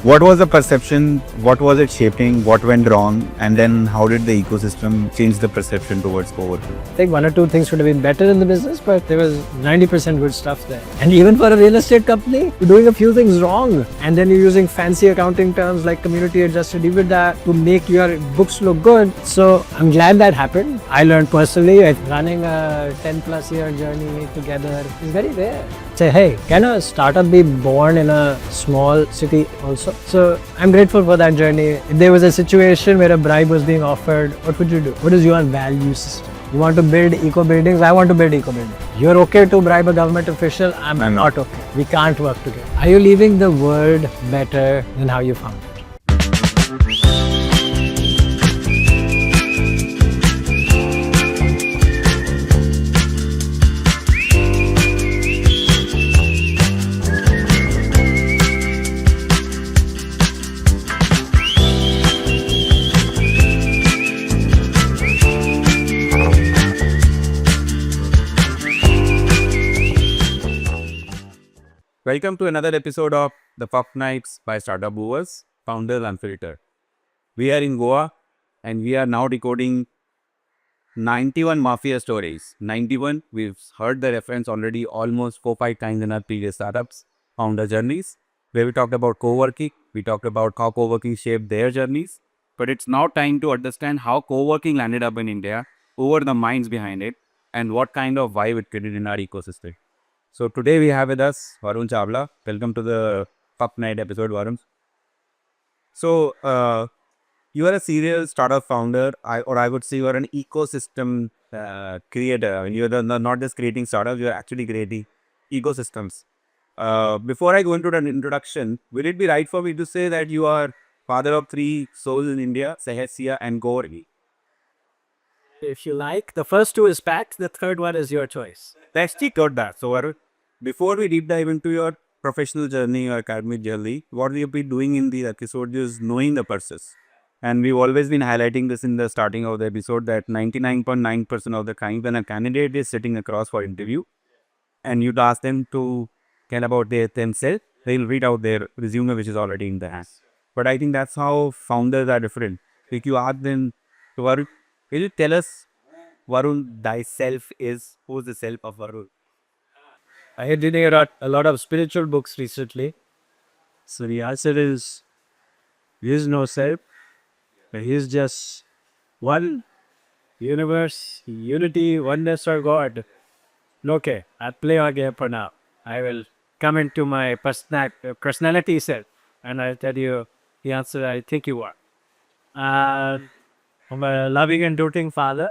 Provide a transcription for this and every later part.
What was the perception? What was it shaping? What went wrong? And then how did the ecosystem change the perception towards co-working? I think one or two things would have been better in the business, but there was 90% good stuff there. And even for a real estate company, you're doing a few things wrong. And then you're using fancy accounting terms like community adjusted EBITDA to make your books look good. So I'm glad that happened. I learned personally, running a 10 plus year journey together is very rare. Say, hey, can a startup be born in a small city also? So I'm grateful for that journey. If there was a situation where a bribe was being offered, what would you do? What is your value system? You want to build eco buildings? I want to build eco buildings. You're okay to bribe a government official? I'm not okay. We can't work together. Are you leaving the world better than how you found it? Welcome to another episode of the FuF Nights by Startup Movers, Founders Unfiltered. We are in Goa and we are now recording 91 Mafia stories. 91, we've heard the reference already almost 4-5 times in our previous startups, founder journeys, where we talked about co-working, we talked about how co-working shaped their journeys. But it's now time to understand how co-working landed up in India, who were the minds behind it, and what kind of vibe it created in our ecosystem. So today we have with us Varun Chawla. Welcome to the FuF Night episode, Varun. So you are a serial startup founder, or I would say you are an ecosystem creator. You are not just creating startups, you are actually creating ecosystems. Before I go into an introduction, will it be right for me to say that you are father of 3 souls in India, Sahasya and Gauri? If you like, the first two is packed, the third one is your choice. Let's check out that. So Varun, before we deep dive into your professional journey or academic journey, what we've been doing in the episode is knowing the process. And we've always been highlighting this in the starting of the episode that 99.9% of the time when a candidate is sitting across for interview and you'd ask them to tell about themselves, they'll read out their resume which is already in the hand. But I think that's how founders are different. If you ask them, so Varun, will you tell us Varun thyself is, who's the self of Varun? I had reading a lot of spiritual books recently. So the answer is, there is no self. He is just one, universe, unity, oneness or God. Okay, I'll play our game for now. I will come into my personality self and I'll tell you the answer I think you are. I'm a loving and doting father.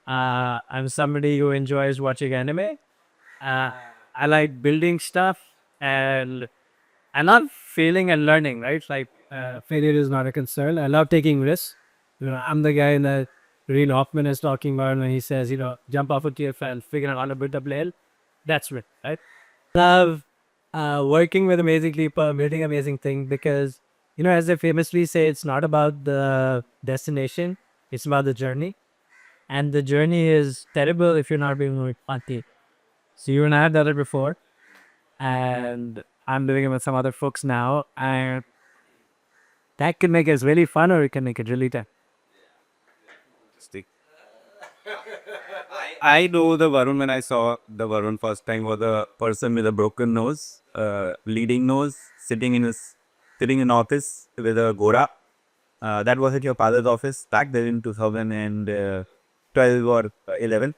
I'm somebody who enjoys watching anime. I like building stuff and I love failing and learning, right? Like failure is not a concern. I love taking risks. I'm the guy that Real Hoffman is talking about when he says, jump off a cliff and figure out how to build a plane. That's it, right? Love working with amazing people, building amazing things because, as they famously say, it's not about the destination, it's about the journey. And the journey is terrible if you're not being funny. So you and I have done it before, and I'm doing it with some other folks now, and that can make it really fun or it can make it really tough. I know the Varun when I saw the Varun first time was a person with a broken nose, bleeding nose, sitting in office with a Gora. That was at your father's office back there in 2012 or 11.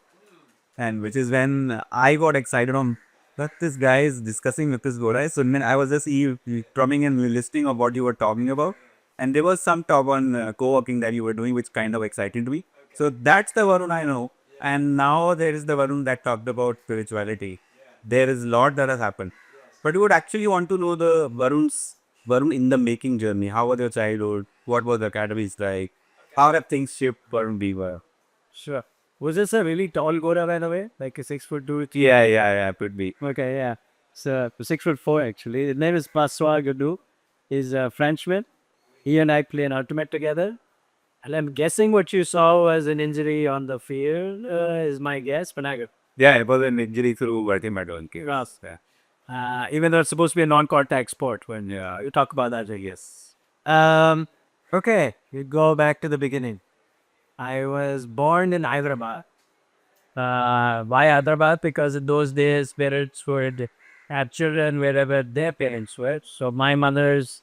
And which is when I got excited on that this guy is discussing with this Gora. So then I was just coming and listening of what you were talking about. And there was some talk on co-working that you were doing, which kind of excited me. So that's the Varun I know. And now there is the Varun that talked about spirituality. There is a lot that has happened. But you would actually want to know the Varun in the making journey. How was your childhood? What was the academies like? How have things shaped Varun Beaver? Sure. Was this a really tall Gora, by the way? Like a 6'2"? Yeah, it could be. Okay, yeah. So 6'4" actually. His name is Paswa Gadou. He's a Frenchman. He and I play an ultimate together. And I'm guessing what you saw was an injury on the field, is my guess, but I go. Yeah, it was an injury through vertical. Yes. Yeah. even though it's supposed to be a non-contact sport. When you talk about that, I guess. Okay, we go back to the beginning. I was born in Hyderabad. Why Hyderabad? Because in those days, parents would have children wherever their parents were. So my mother's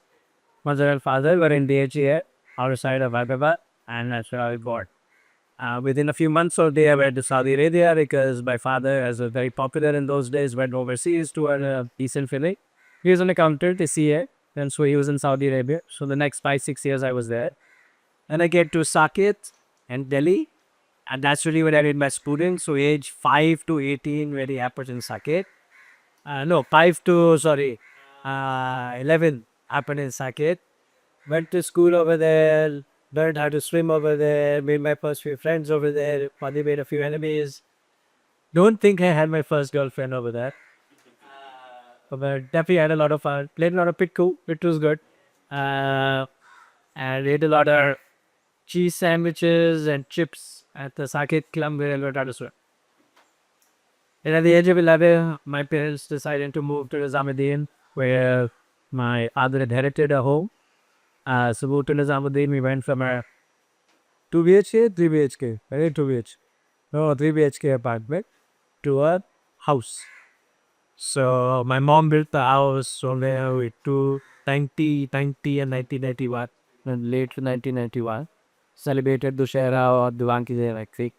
mother and father were in DHA outside of Hyderabad, and that's where I was born. Within a few months or they went to Saudi Arabia because my father, as was very popular in those days, went overseas to earn a decent filling. He was an accountant, a CA, and so he was in Saudi Arabia. So the next 5, 6 years I was there. And I get to Saket and Delhi, and that's really where I did my schooling. So age 5 to 18, very happened in Saket. No, 5 to, sorry, 11 happened in Saket. Went to school over there, learned how to swim over there, made my first few friends over there, probably made a few enemies. Don't think I had my first girlfriend over there. But definitely had a lot of fun. Played a lot of pitku, which was good. Uh, and ate a lot of cheese sandwiches and chips at the Saket Club where I learned how to swim. And at the age of 11, my parents decided to move to Nizamuddin, where my father inherited a home. So moved to Nizamuddin, we went from a 2 BHK, 3 BHK, I think 2 BHK. No, 3 BHK apartment to a house. So my mom built the house over with 1990 and 1991, and late 1991. Celebrated Dussehra or Diwan ki Jai, I think.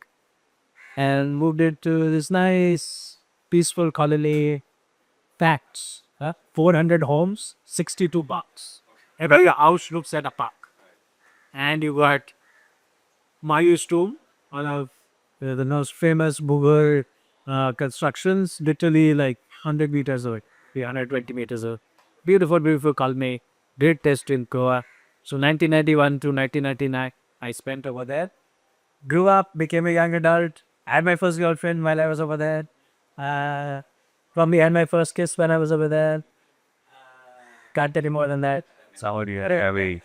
And moved into this nice, peaceful colony. Facts. 400 homes, 62 blocks. Every house looks at a park. And you got Mayu's tomb, one of the most famous Mughal constructions, literally like 100 meters away, 120 meters away. Beautiful, beautiful colony. Great taste in Goa. So 1991 to 1999, I spent over there. Grew up, became a young adult, had my first girlfriend while I was over there. Probably had my first kiss when I was over there. Can't tell you more than that. Saudi Arabia.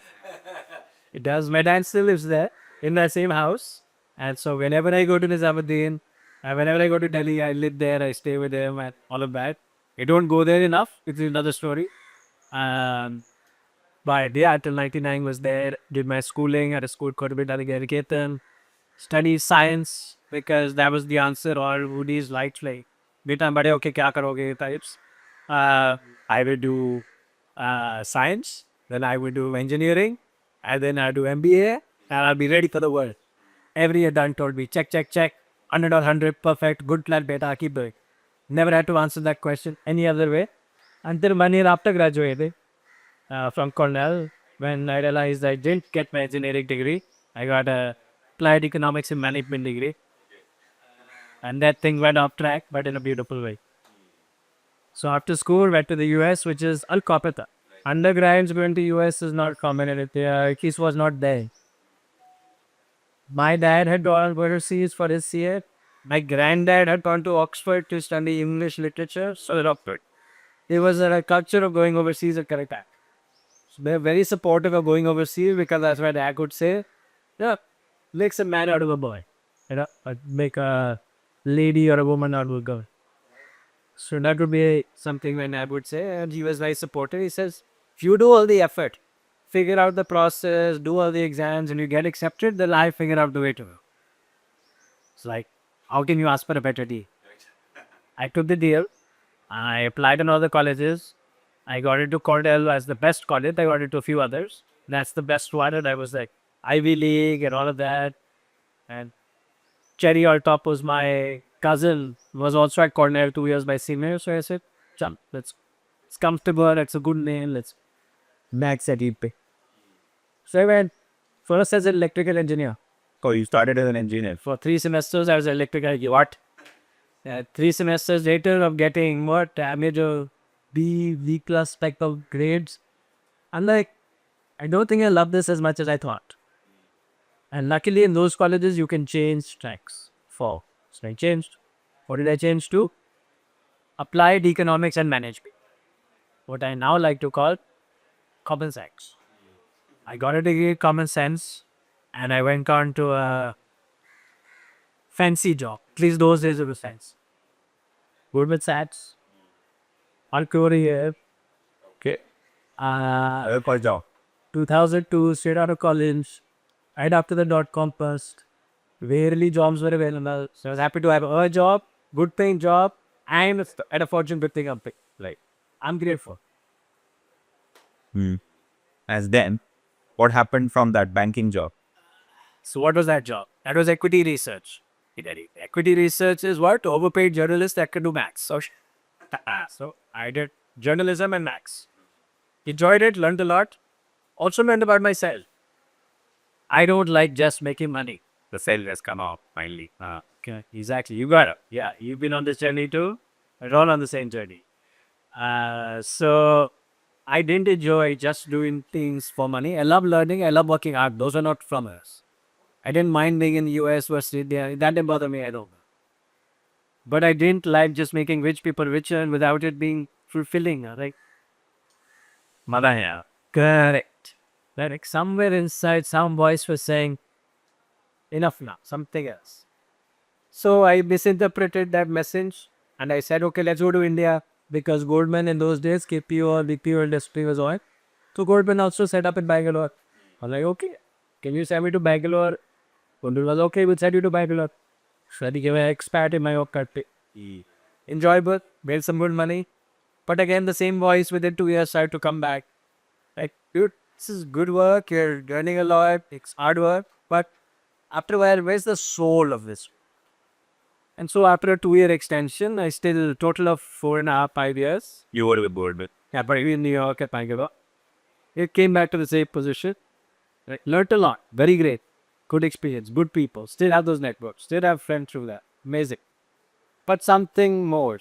It does. My dad still lives there in that same house. And so whenever I go to Nizamuddin, whenever I go to Delhi, I live there, I stay with him and all of that. I don't go there enough. It's another story. Um, but yeah, until 99 was there, did my schooling at a school called Build3, studied science because that was the answer all Woody's liked like, beta bade okay kya karoge types. I would do science, then I would do engineering, and then I do MBA, and I'll be ready for the world. Every adult told me, check, check, check, 100 or 100, perfect, good plan, beta, keep doing. Never had to answer that question any other way until 1 year after graduating from Cornell, when I realized I didn't get my engineering degree. I got a applied economics and management degree, and that thing went off track, but in a beautiful way. So after school, went to the US, which is Al Capita. Undergrads going to US is not common in India. It was not there. My dad had gone overseas for his CA. My granddad had gone to Oxford to study English literature. So there was a culture of going overseas at correct time. So they're very supportive of going overseas because that's why dad could say, yeah, makes a man out of a boy. Make a lady or a woman out of a girl. So that would be something when I would say, and he was very supportive. He says, if you do all the effort, figure out the process, do all the exams, and you get accepted, then I figure out the way to go. It's like, how can you ask for a better deal? I took the deal. I applied in all the colleges. I got into Cornell as the best college. I got into a few others. That's the best one. And I was like, Ivy League and all of that. And cherry on top was my cousin, was also at Cornell 2 years my senior. So I said, Chal, it's comfortable, it's a good name, let's max at EP. So I went first as an electrical engineer. So you started as an engineer. For 3 semesters, I was an electrical. What? 3 semesters later of getting what? Major B plus type of grades. I'm like, I don't think I love this as much as I thought. And luckily in those colleges, you can change tracks for. So I changed. What did I change to? Applied economics and management. What I now like to call common sense. I got a degree in common sense and I went on to a fancy job. At least those days it was fancy. Good with sats. on career. Okay. Uh, For job. 2002, straight out of college, right after the dot-com bust. Rarely jobs were available. So I was happy to have a job, good paying job, and at a Fortune 50 company. Like, I'm grateful. Hmm. As then, what happened from that banking job? So what was that job? That was equity research. Equity research is what? Overpaid journalists that can do maths. So I did journalism and maths. Enjoyed it, learned a lot. Also learned about myself. I don't like just making money. The sale has come out finally. Okay, exactly. You got it. Yeah, you've been on this journey too. We're all on the same journey. So I didn't enjoy just doing things for money. I love learning. I love working hard. Those are not from us. I didn't mind being in the US versus India. That didn't bother me at all. But I didn't like just making rich people richer and without it being fulfilling. Right? Madaya. Correct. Like somewhere inside, some voice was saying, enough now, something else. So I misinterpreted that message and I said, okay, let's go to India because Goldman in those days, KPO or BPO industry was on. So Goldman also set up in Bangalore. I'm like, okay, can you send me to Bangalore? Goldman was okay, we'll send you to Bangalore. So I became an expat in my own country. Enjoyable, made some good money. But again, the same voice within 2 years started to come back. Like, dude, this is good work. You're earning a lot. It's hard work. But after a while, where's the soul of this? And so after a 2 year extension, I still total of 4.5, 5 years. You were with board. Yeah, but in New York at Bangalore. It came back to the same position. Right? Learned a lot. Very great. Good experience. Good people. Still have those networks. Still have friends through that. Amazing. But something more.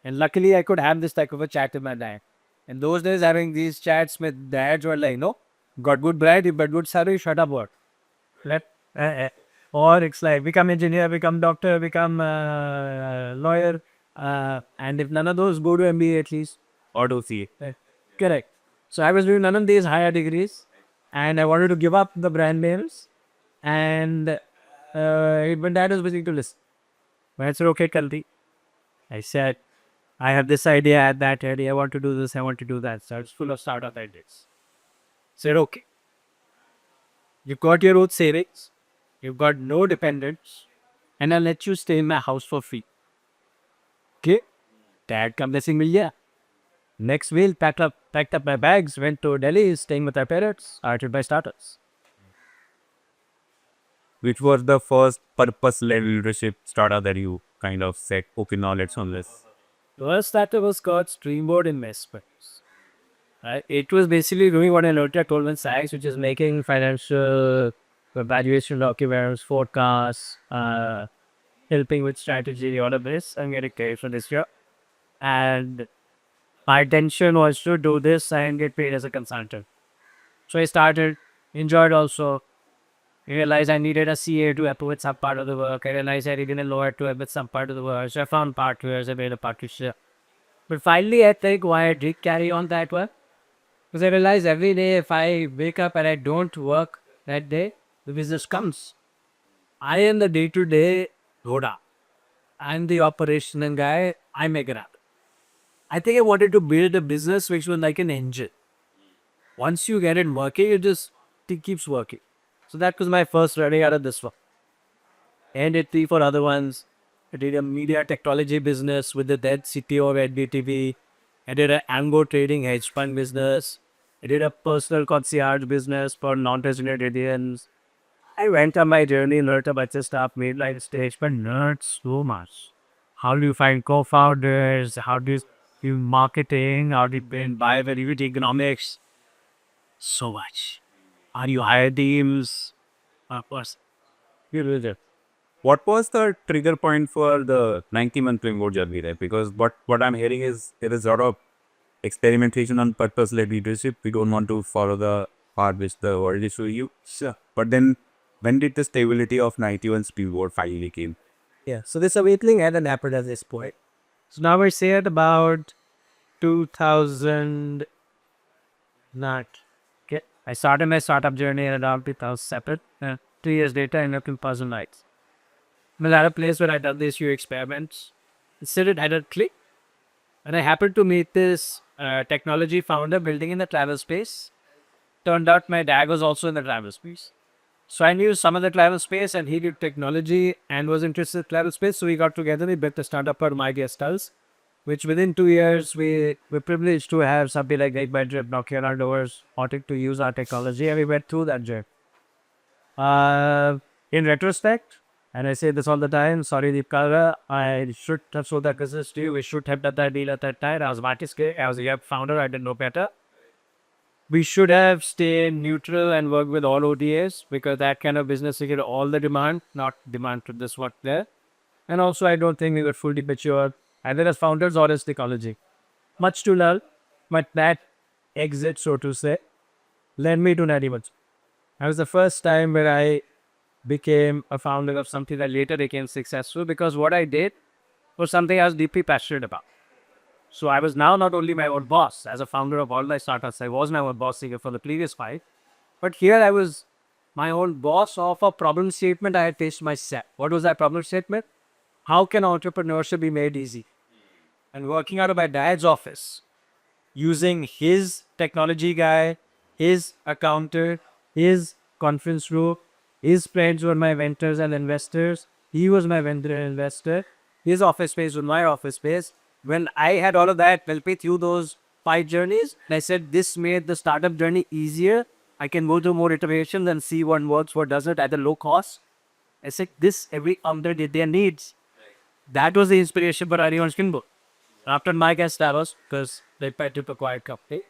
And luckily, I could have this type of a chat with my dad. In those days, having these chats with dads were like, no, got good bread, you got good salary, shut up, work. Let, or it's like, become engineer, become doctor, become lawyer. And if none of those, go to MBA at least. Or to see. Correct. So I was doing none of these higher degrees. And I wanted to give up the brand names. And my dad was willing to listen. But I said, okay, Kaldi. I said, I have this idea at that area. I want to do this. I want to do that. So it's full of startup ideas. Said, okay. You've got your own savings. You've got no dependents. And I'll let you stay in my house for free. Okay. Dad का blessing मिल गया. Next week, packed up my bags, went to Delhi, staying with our parents, started by startups. Which was the first purpose-led leadership startup that you kind of said, okay, now let's on this. First startup was called Streamboard Investments. It was basically doing what I learned at Goldman Sachs, which is making financial valuation documents, forecasts, helping with strategy, all of this. I'm getting paid for this year. And my intention was to do this and get paid as a consultant. So I started, enjoyed also. Realized I needed a CA to help with some part of the work. I realized I needed a lawyer to help with some part of the work. So I found partners, I made a partnership. But finally, I think why I did carry on that work, because I realized every day if I wake up and I don't work that day, the business comes. I am the day-to-day Rhoda. I'm the operational guy. I make it happen. I think I wanted to build a business which was like an engine. Once you get it working, it keeps working. So that was my first running out of this one. And did 3, 4 other ones. I did a media technology business with the then CTO of NDTV. I did an Ango trading hedge fund business. I did a personal concierge business for non-resident Indians. I went on my journey, learned a bunch of stuff, made like stage, but learned so much. How do you find co-founders? How do you do marketing? How do you buy very good economics? So much. How do you hire teams? Of course. You do it. What was the trigger point for the 90-month remote journey there? Because what I'm hearing is there is a lot of experimentation on purpose-led leadership. We don't want to follow the path which the world is showing you. Sure. But then when did the stability of 91 speedboard finally came? Yeah. So this awakening hadn't happened at this point. So now we're say at about 2009. Okay. I started my startup journey at around 2007. 3 years later, I ended up in 2009. I was at a place where I done these few experiments. Instead, it had a click. And I happened to meet this technology founder building in the travel space. Turned out my dad was also in the travel space. So I knew some of the travel space and he did technology and was interested in travel space. So we got together, we built a startup called My Guest House, which within 2 years we were privileged to have something like 8x knocking on our doors, wanting to use our technology, and we went through that journey. In retrospect, and I say this all the time, sorry Deep Kara, I should have sold that business to you. We should have done that deal at that time. I was market scale, I was a young founder, I didn't know better. We should have stayed neutral and worked with all ODAs because that kind of business you get all the demand, not demand to this work there. And also, I don't think we were fully mature either as founders or as technology. Much to learn, but that exit, so to say, led me to 91. That was the first time where I became a founder of something that later became successful because what I did was something I was deeply passionate about. So I was now not only my own boss as a founder of all my startups, I was my own boss here for the previous 5. But here I was my own boss of a problem statement I had faced myself. What was that problem statement? How can entrepreneurship be made easy? And working out of my dad's office, using his technology guy, his accountant, his conference room, his friends were my vendors and investors. He was my vendor and investor. His office space was my office space. When I had all of that, helped me through those 5 journeys, and I said this made the startup journey easier. I can go through more iterations and see what works, what doesn't at a low cost. I said this every founder did their needs. That was the inspiration for anyone Springboard. After my guest was because they paid to acquire company.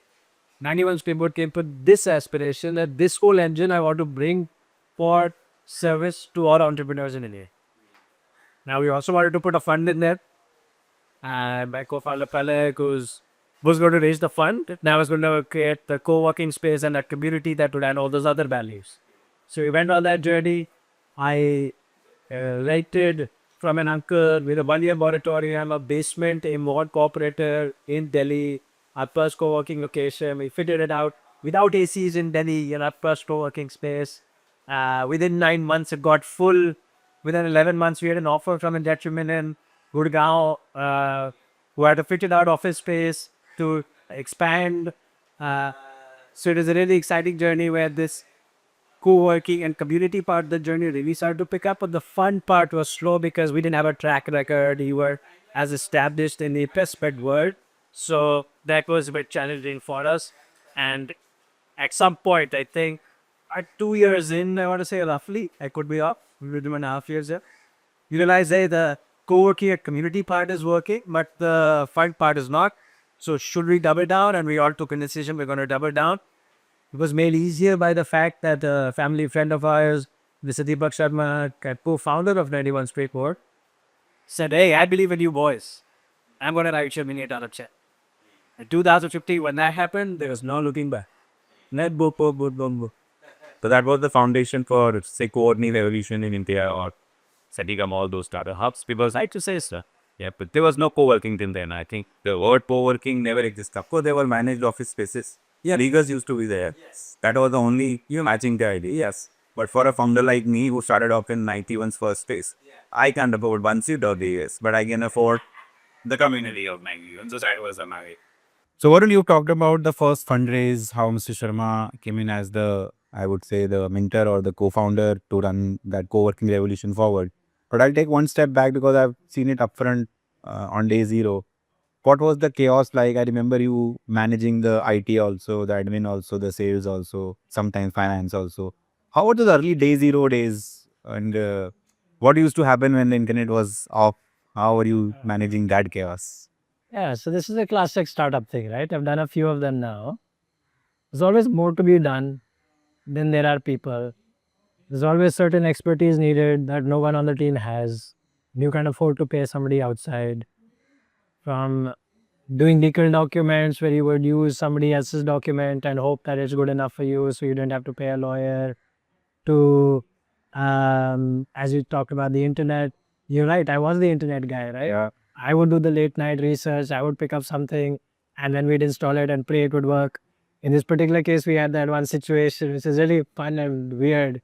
91 Springboard came with this aspiration that this whole engine I want to bring for service to all entrepreneurs in India. Now we also wanted to put a fund in there. And my co-founder Palak was going to raise the fund. Now I was going to create the co-working space and a community that would add all those other values. So we went on that journey. I rented from an uncle with a 1-year moratorium, a basement in one cooperator in Delhi, our first co-working location. We fitted it out without ACs in Delhi in our first co-working space. Within 9 months, it got full. Within 11 months, we had an offer from a gentleman in Gurgaon who had a fitted out office space to expand. So it was a really exciting journey where this co-working and community part of the journey really started to pick up, but the fun part was slow because we didn't have a track record. We were as established in the investment world, so that was a bit challenging for us. And at some point, I think at 2 years in, I want to say roughly, I could be off, we were 2.5 years in, you realize, hey, the co-working and community part is working, but the fun part is not. So should we double down? And we all took a decision, we're going to double down. It was made easier by the fact that a family friend of ours, Mr. Deepak Sharma, co-founder of 91 Springboard, said, hey, I believe in you boys. I'm going to write you a mini dollar check. In 2015, when that happened, there was no looking back. Net book, book, book, book, book. So that was the foundation for, say, co-working revolution in India or setting up all those startup hubs. Because Right to say, sir. yeah, but there was no co-working till then. I think the word co-working never existed. Of course, there were managed office spaces. Yeah, leaguers used to be there. Yes. That was the only matching the idea. Yes. But for a founder like me who started off in 91's first space, I can't afford one seat of the years, but I can afford the community of 91. So that was a marriage. So Varun, you talked about the first fundraise, how Mr. Sharma came in as the, I would say, the mentor or the co-founder to run that co-working revolution forward. But I'll take one step back because I've seen it upfront on day zero. What was the chaos like? I remember you managing the IT also, the admin also, the sales also, sometimes finance also. How were the early day zero days? And what used to happen when the internet was off? How were you managing that chaos? Yeah, so this is a classic startup thing, right? I've done a few of them now. There's always more to be done. Then there are people. There's always certain expertise needed that no one on the team has. You can afford to pay somebody outside. From doing legal documents where you would use somebody else's document and hope that it's good enough for you so you don't have to pay a lawyer, to as you talked about the internet, you're right, I was the internet guy, right? Yeah. I would do the late night research, I would pick up something and then we'd install it and pray it would work. In this particular case, we had that one situation which is really fun and weird.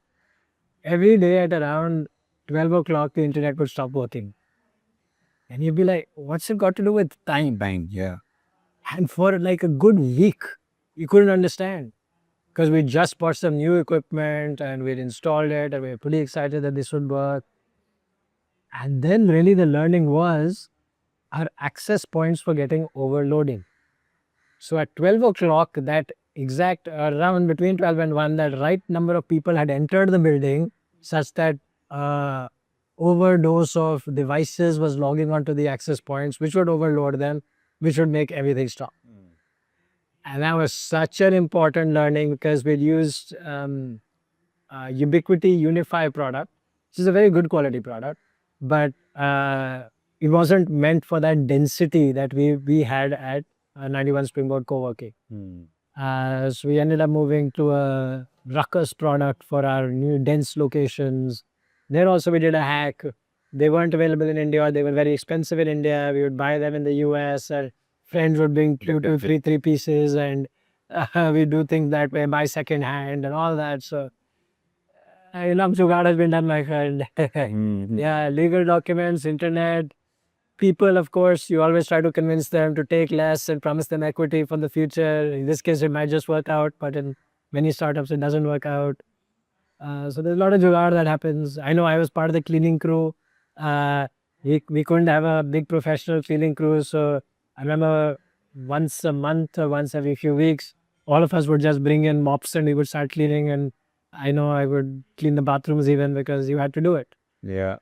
Every day at around 12 o'clock, the internet would stop working. And you'd be like, what's it got to do with time? Time, yeah. And for like a good week, you couldn't understand because we just bought some new equipment and we'd installed it and we were pretty excited that this would work. And then really the learning was our access points were getting overloading. So at 12 o'clock, that exact around between 12 and 1, that right number of people had entered the building such that overdose of devices was logging onto the access points, which would overload them, which would make everything stop. And that was such an important learning because we'd used Ubiquity Unify product, which is a very good quality product, but it wasn't meant for that density that we had at 91 Springboard Co-working. So we ended up moving to a Ruckus product for our new dense locations. There also we did a hack. They weren't available in India. They were very expensive in India. We would buy them in the US and friends would bring two, three pieces and we do things that way, buy second hand and all that. So enough jugaad has been done, my friend. Yeah, legal documents, internet, people, of course, you always try to convince them to take less and promise them equity for the future. In this case, it might just work out, but in many startups, it doesn't work out. So there's a lot of jugaad that happens. I know I was part of the cleaning crew. We couldn't have a big professional cleaning crew. So I remember once a month or once every few weeks, all of us would just bring in mops and we would start cleaning. And I know I would clean the bathrooms even because you had to do it. Yeah.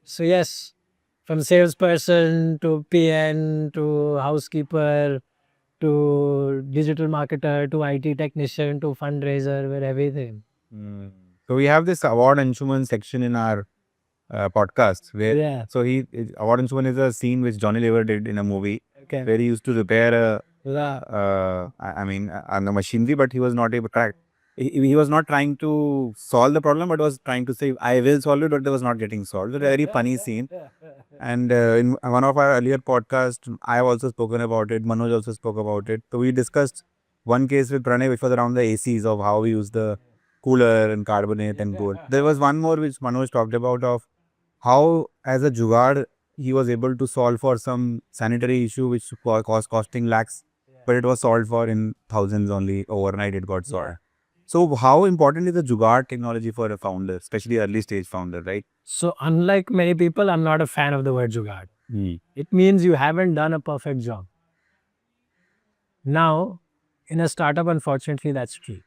So yes, from salesperson to PN to housekeeper to digital marketer to IT technician to fundraiser, with everything. So we have this award instrument section in our podcast where award instrument is a scene which Johnny Lever did in a movie where he used to repair the machinery, but he was not able to. He was not trying to solve the problem, but was trying to say, I will solve it, but it was not getting solved. It's a very funny scene. And in one of our earlier podcasts, I have also spoken about it. Manoj also spoke about it. So we discussed one case with Pranay, which was around the ACs of how we use the cooler and carbonate and gold. There was one more which Manoj talked about of how, as a jugaad, he was able to solve for some sanitary issue which was costing lakhs, but it was solved for in thousands only. Overnight, it got solved. So how important is the jugaad technology for a founder, especially early stage founder, right? So unlike many people, I'm not a fan of the word jugaad. It means you haven't done a perfect job. Now, in a startup, unfortunately, that's true.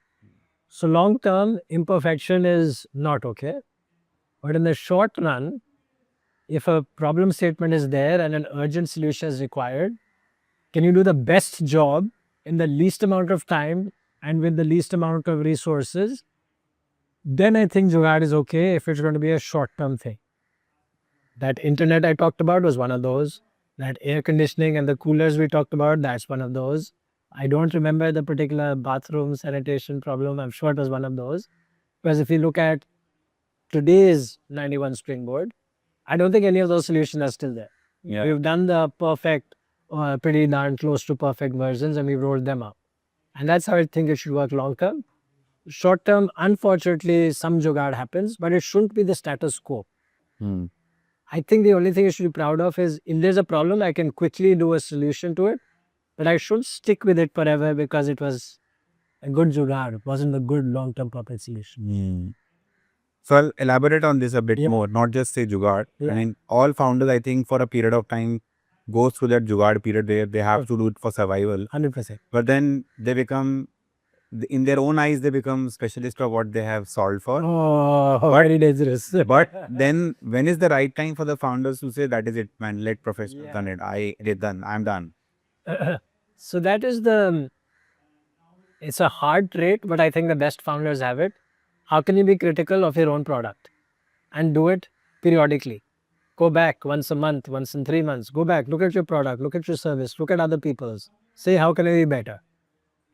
So long term, imperfection is not okay. But in the short run, if a problem statement is there and an urgent solution is required, can you do the best job in the least amount of time and with the least amount of resources? Then I think jugaad is okay if it's going to be a short-term thing. That internet I talked about was one of those. That air conditioning and the coolers we talked about, that's one of those. I don't remember the particular bathroom sanitation problem. I'm sure it was one of those. Because if you look at today's 91 Springboard, I don't think any of those solutions are still there. Yeah. We've done the perfect, pretty darn close to perfect versions and we've rolled them up. And that's how I think it should work long term. Short term, unfortunately, some jugaad happens, but it shouldn't be the status quo. I think the only thing you should be proud of is if there's a problem, I can quickly do a solution to it, but I shouldn't stick with it forever because it was a good jugaad. It wasn't a good long-term perfect solution. So I'll elaborate on this a bit more, not just say jugaad. I mean, all founders, I think, for a period of time, go through that jugaad period where they have to do it for survival. 100%. But then they become, in their own eyes, they become specialists of what they have solved for. Oh, very dangerous. But then when is the right time for the founders to say, that is it, man, let professionals done it. I'm done. So that is it's a hard trait, but I think the best founders have it. How can you be critical of your own product and do it periodically? Go back once a month, once in 3 months. Go back, look at your product, look at your service, look at other people's. Say, how can I be better?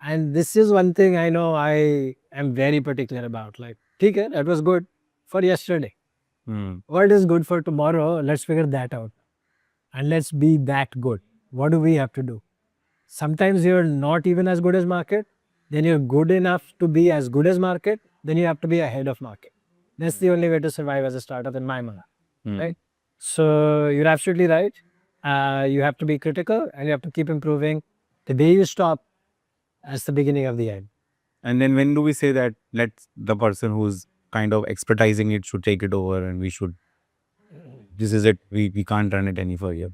And this is one thing I know I am very particular about. Like, okay, that was good for yesterday. What is good for tomorrow? Let's figure that out. And let's be that good. What do we have to do? Sometimes you're not even as good as market. Then you're good enough to be as good as market. Then you have to be ahead of market. That's the only way to survive as a startup in my mind. Right? So you're absolutely right. You have to be critical and you have to keep improving. The day you stop, that's the beginning of the end. And then when do we say that let the person who's kind of expertising it should take it over and we should, this is it, we can't run it any further.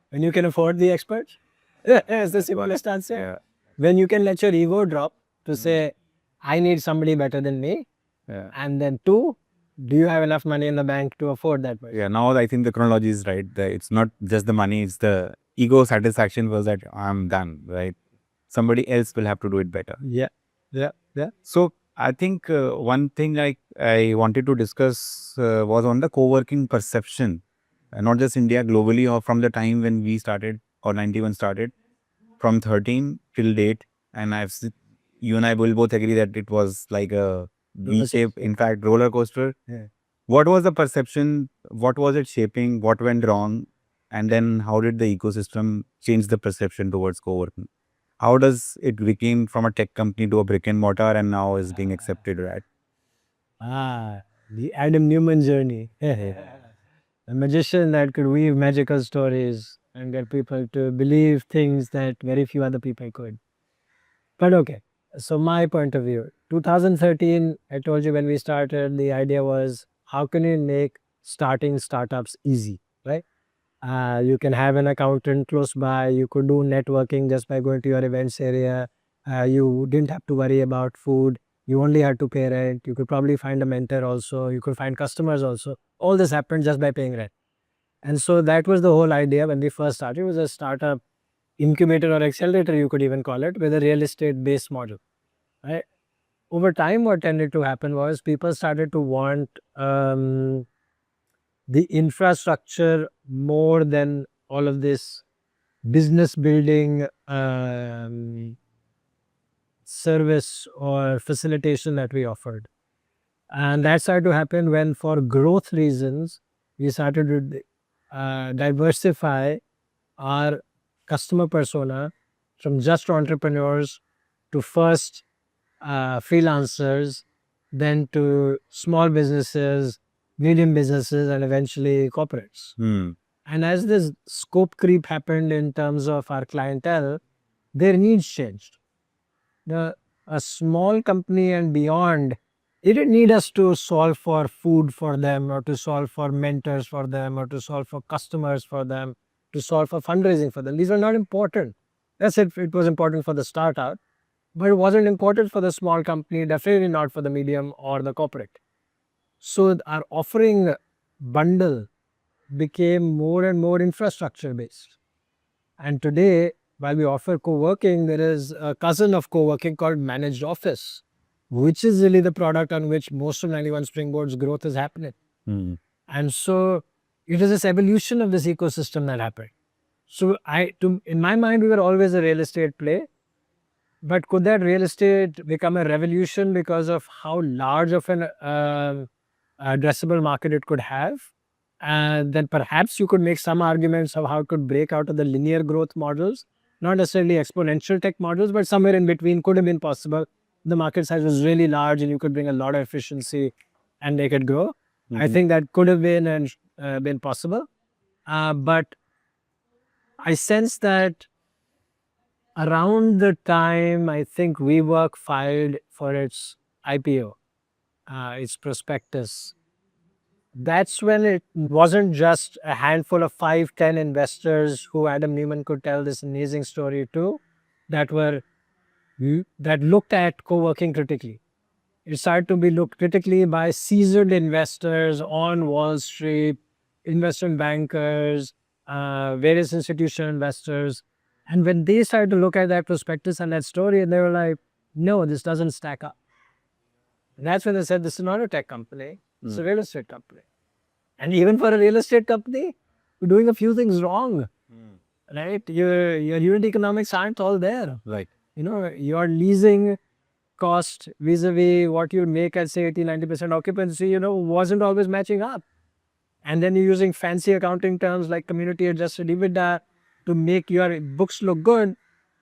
When you can afford the experts, it's the simplest answer. Yeah. When you can let your ego drop to say, I need somebody better than me. Yeah. And then two, do you have enough money in the bank to afford that person? Yeah. Now I think the chronology is right. It's not just the money, it's the ego satisfaction was that I'm done, right? Somebody else will have to do it better. Yeah. Yeah. Yeah. So I think one thing I wanted to discuss was on the co-working perception, not just India, globally, or from the time when we started or 91 started, from 13 till date. And you and I will both agree that it was like a V-shape, in fact, roller coaster. Yeah. What was the perception? What was it shaping? What went wrong? And then how did the ecosystem change the perception towards co-working? How does it became from a tech company to a brick and mortar and now is being accepted, right? The Adam Newman journey. A magician that could weave magical stories and get people to believe things that very few other people could. But okay, so my point of view, 2013, I told you when we started, the idea was how can you make starting startups easy, right? You can have an accountant close by. You could do networking just by going to your events area. You didn't have to worry about food. You only had to pay rent. You could probably find a mentor also. You could find customers also. All this happened just by paying rent. And so that was the whole idea when we first started. It was a startup incubator or accelerator, you could even call it, with a real estate based model. Right? Over time, what tended to happen was people started to want the infrastructure more than all of this business building service or facilitation that we offered. And that started to happen when, for growth reasons, we started to diversify our customer persona from just entrepreneurs to first freelancers, then to small businesses, medium businesses, and eventually corporates. And as this scope creep happened in terms of our clientele, their needs changed. A small company and beyond, they didn't need us to solve for food for them or to solve for mentors for them or to solve for customers for them, to solve for fundraising for them. These are not important. That's it. It was important for the startup, but it wasn't important for the small company, definitely not for the medium or the corporate. So our offering bundle became more and more infrastructure based. And today, while we offer co-working, there is a cousin of co-working called managed office, which is really the product on which most of 91 Springboard's growth is happening. And so it is this evolution of this ecosystem that happened. So in my mind, we were always a real estate play. But could that real estate become a revolution because of how large of an addressable market it could have? And then perhaps you could make some arguments of how it could break out of the linear growth models, not necessarily exponential tech models, but somewhere in between could have been possible. The market size was really large and you could bring a lot of efficiency and make it grow. I think that could have been and been possible. But I sense that around the time I think WeWork filed for its IPO, its prospectus, that's when it wasn't just a handful of 5-10 investors who Adam Newman could tell this amazing story to that looked at co-working critically. It started to be looked critically by seasoned investors on Wall Street, investment bankers, various institutional investors. And when they started to look at that prospectus and that story, they were like, no, this doesn't stack up. And that's when they said, this is not a tech company, it's a real estate company. And even for a real estate company, you're doing a few things wrong, right? Your unit economics aren't all there. Right. Your leasing cost vis-a-vis what you make at say 80-90% occupancy, wasn't always matching up. And then you're using fancy accounting terms like community adjusted EBITDA to make your books look good.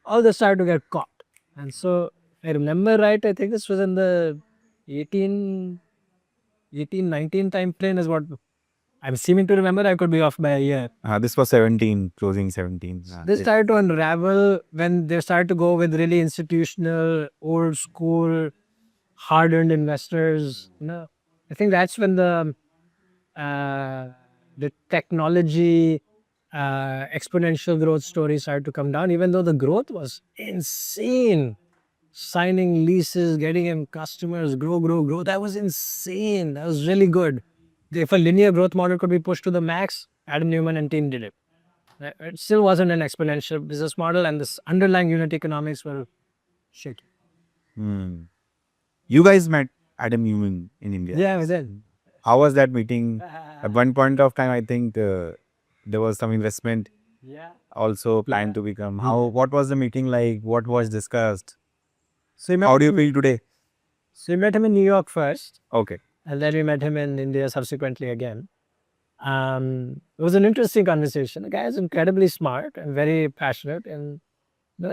All this started to get caught. And so if I remember right, I think this was in the 18, 19 time frame is what I'm seeming to remember. I could be off by a year. This was 17, closing 17. They started to unravel when they started to go with really institutional, old school, hard-earned investors. I think that's when the technology exponential growth story started to come down. Even though the growth was insane, signing leases, getting in customers, grow. That was insane. That was really good. If a linear growth model could be pushed to the max, Adam Newman and team did it. It still wasn't an exponential business model, and this underlying unit economics were shaky. You guys met Adam Newman in India. Yeah, we did. How was that meeting? At one point of time, I think there was some investment Yeah. also planned to become. What was the meeting like? What was discussed? So How do you feel today? we met him in New York first, Okay. and then we met him in India subsequently again. It was an interesting conversation. The guy is incredibly smart and very passionate, and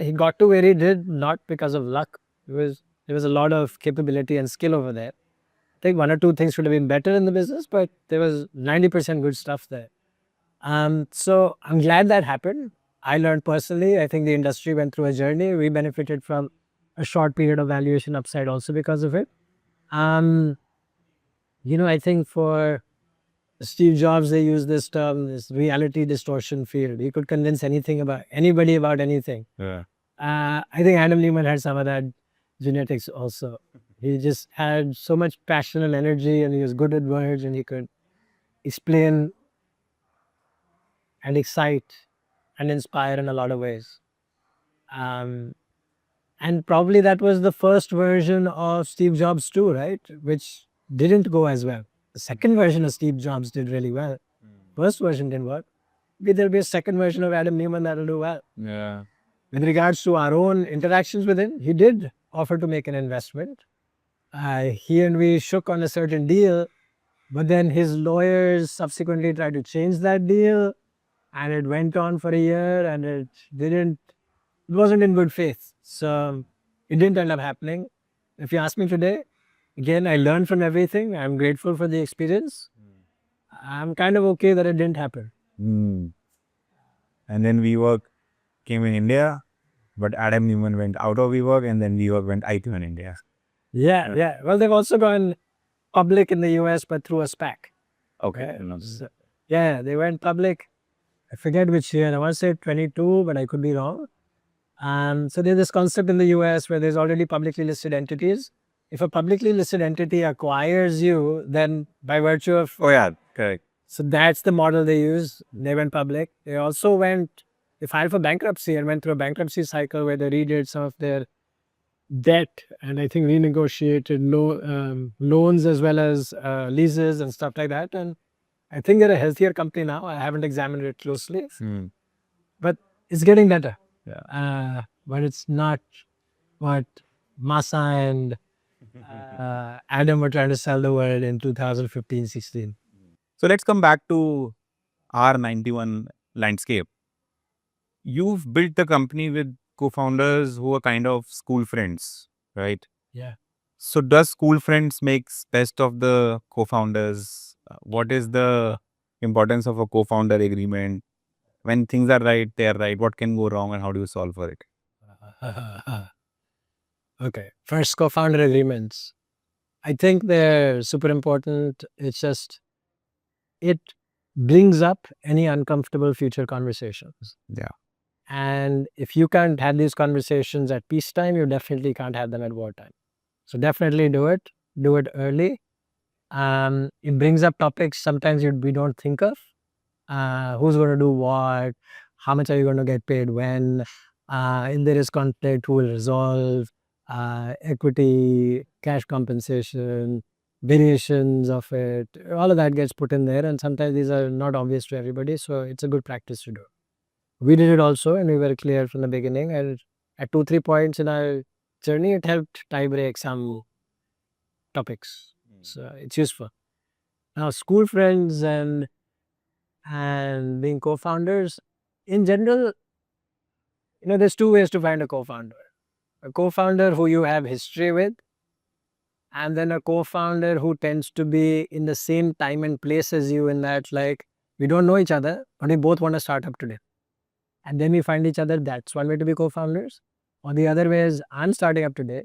he got to where he did not because of luck. There was a lot of capability and skill over there. I think one or two things should have been better in the business, but there was 90% good stuff there. So I'm glad that happened. I learned personally. I think the industry went through a journey. We benefited from a short period of valuation upside also because of it. I think for Steve Jobs, they use this term, this reality distortion field. He could convince anybody about anything. Yeah. I think Adam Newman had some of that genetics also. He just had so much passion and energy, and he was good at words, and he could explain and excite and inspire in a lot of ways. And probably that was the first version of Steve Jobs too, right? Which didn't go as well. The second version of Steve Jobs did really well. First version didn't work. Maybe there'll be a second version of Adam Newman that'll do well. Yeah. With regards to our own interactions with him, he did offer to make an investment. He and we shook on a certain deal, but then his lawyers subsequently tried to change that deal, and it went on for a year, and it wasn't in good faith. So it didn't end up happening. If you ask me today, again, I learned from everything. I'm grateful for the experience. I'm kind of okay that it didn't happen. And then WeWork came in India, but Adam Newman went out of WeWork, and then WeWork went IPO in India. Yeah. Well, they've also gone public in the US, but through a SPAC. Okay. Yeah, they went public. I forget which year. I want to say 22, but I could be wrong. So there's this concept in the US where there's already publicly listed entities. If a publicly listed entity acquires you, then by virtue of... Oh, yeah, correct. So that's the model they use. They went public. They filed for bankruptcy and went through a bankruptcy cycle where they redid some of their debt and I think renegotiated loans as well as leases and stuff like that. And I think they're a healthier company now. I haven't examined it closely, but it's getting better. Yeah. But it's not what Masa and Adam were trying to sell the world in 2015-16. So let's come back to our 91 landscape. You've built the company with co-founders who are kind of school friends, right? Yeah. So does school friends makes best of the co-founders? What is the importance of a co-founder agreement? When things are right, they are right. What can go wrong and how do you solve for it? Okay. First, co-founder agreements. I think they're super important. It's just, it brings up any uncomfortable future conversations. Yeah. And if you can't have these conversations at peacetime, you definitely can't have them at wartime. So definitely do it early. It brings up topics sometimes we don't think of. Who's going to do what? How much are you going to get paid when? If there is conflict, who will resolve? Equity, cash compensation, variations of it. All of that gets put in there. And sometimes these are not obvious to everybody. So it's a good practice to do. We did it also, and we were clear from the beginning. And at 2-3 points in our journey, it helped tie break some topics. So it's useful. Now, school friends and being co-founders, in general, there's two ways to find a co-founder. A co-founder who you have history with, and then a co-founder who tends to be in the same time and place as you, in that like we don't know each other, but we both want to start up today. And then we find each other. That's one way to be co-founders. Or the other way is, I'm starting up today.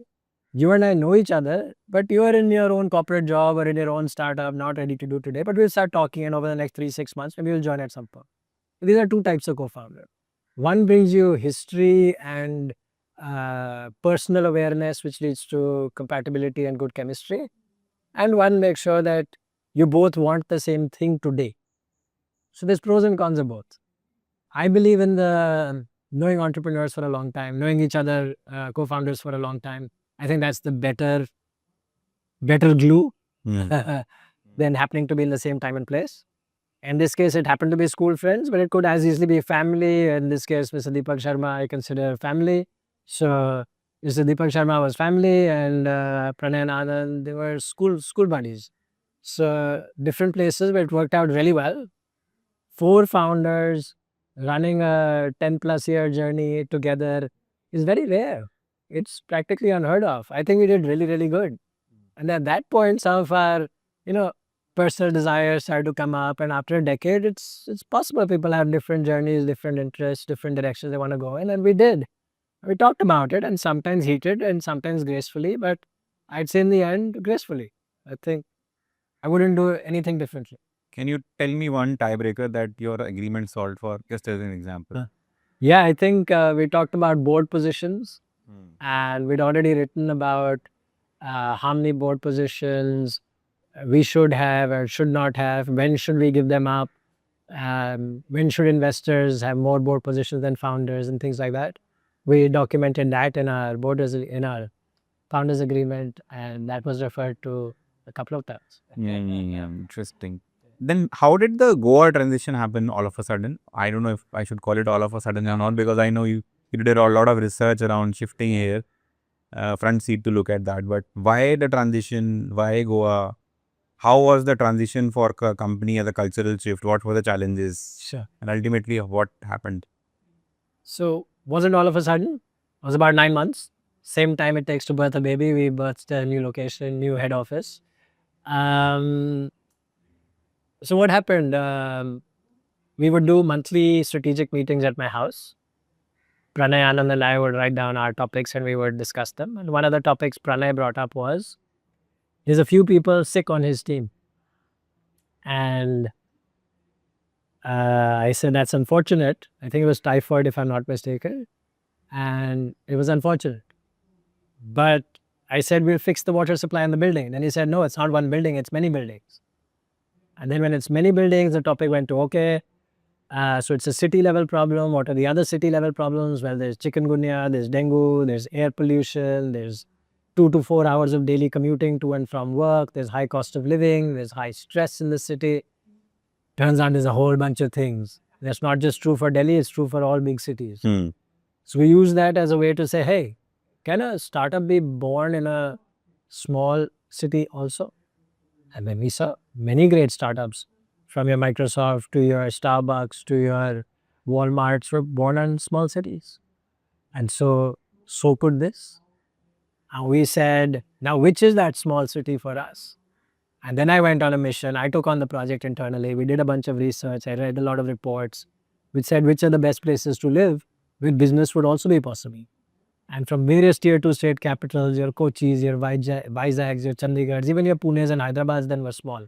You and I know each other, but you are in your own corporate job or in your own startup, not ready to do today. But we'll start talking, and over the next 3-6 months, maybe we'll join at some point. These are two types of co-founder. One brings you history and personal awareness, which leads to compatibility and good chemistry. And one makes sure that you both want the same thing today. So there's pros and cons of both. I believe in the knowing entrepreneurs for a long time, knowing each other, co-founders for a long time. I think that's the better glue than happening to be in the same time and place. In this case, it happened to be school friends, but it could as easily be family. In this case, Mr. Deepak Sharma, I consider family. So Mr. Deepak Sharma was family, and Pranay and Anand, they were school buddies. So different places, but it worked out really well. 4 founders running a 10+ year journey together is very rare. It's practically unheard of. I think we did really, really good. And at that point, some of our, personal desires started to come up. And after a decade, it's possible people have different journeys, different interests, different directions they want to go in. And we did. We talked about it, and sometimes heated and sometimes gracefully. But I'd say in the end, gracefully. I think I wouldn't do anything differently. Can you tell me one tiebreaker that your agreement solved for, just as an example? Yeah, I think we talked about board positions, and we'd already written about how many board positions we should have or should not have, when should we give them up, when should investors have more board positions than founders, and things like that. We documented that in our founders agreement, and that was referred to a couple of times. Yeah, interesting. Then how did the Goa transition happen all of a sudden? I don't know if I should call it all of a sudden or not, because I know you did a lot of research around shifting here, front seat to look at that. But why the transition? Why Goa? How was the transition for a company as a cultural shift? What were the challenges? Sure. And ultimately, what happened? So wasn't all of a sudden. It was about 9 months. Same time it takes to birth a baby, we birthed a new location, new head office. So what happened? We would do monthly strategic meetings at my house. Pranay, Anand and I would write down our topics and we would discuss them. And one of the topics Pranay brought up was, there's a few people sick on his team. And I said, that's unfortunate. I think it was typhoid, if I'm not mistaken. And it was unfortunate. But I said, we'll fix the water supply in the building. Then he said, no, it's not one building, it's many buildings. And then when it's many buildings, the topic went to, okay, so it's a city level problem. What are the other city level problems? Well, there's chikungunya, there's dengue, there's air pollution, there's 2 to 4 hours of daily commuting to and from work, there's high cost of living, there's high stress in the city. Turns out there's a whole bunch of things. That's not just true for Delhi, it's true for all big cities. So we use that as a way to say, hey, can a startup be born in a small city also? And then we saw many great startups, from your Microsoft to your Starbucks to your Walmarts, were born in small cities. And so could this. And we said, now which is that small city for us? And then I went on a mission. I took on the project internally. We did a bunch of research. I read a lot of reports which said which are the best places to live where business would also be possible. And from various tier 2 state capitals, your Kochis, your Visags, your Chandigarhs, even your Punes and Hyderabad then were small.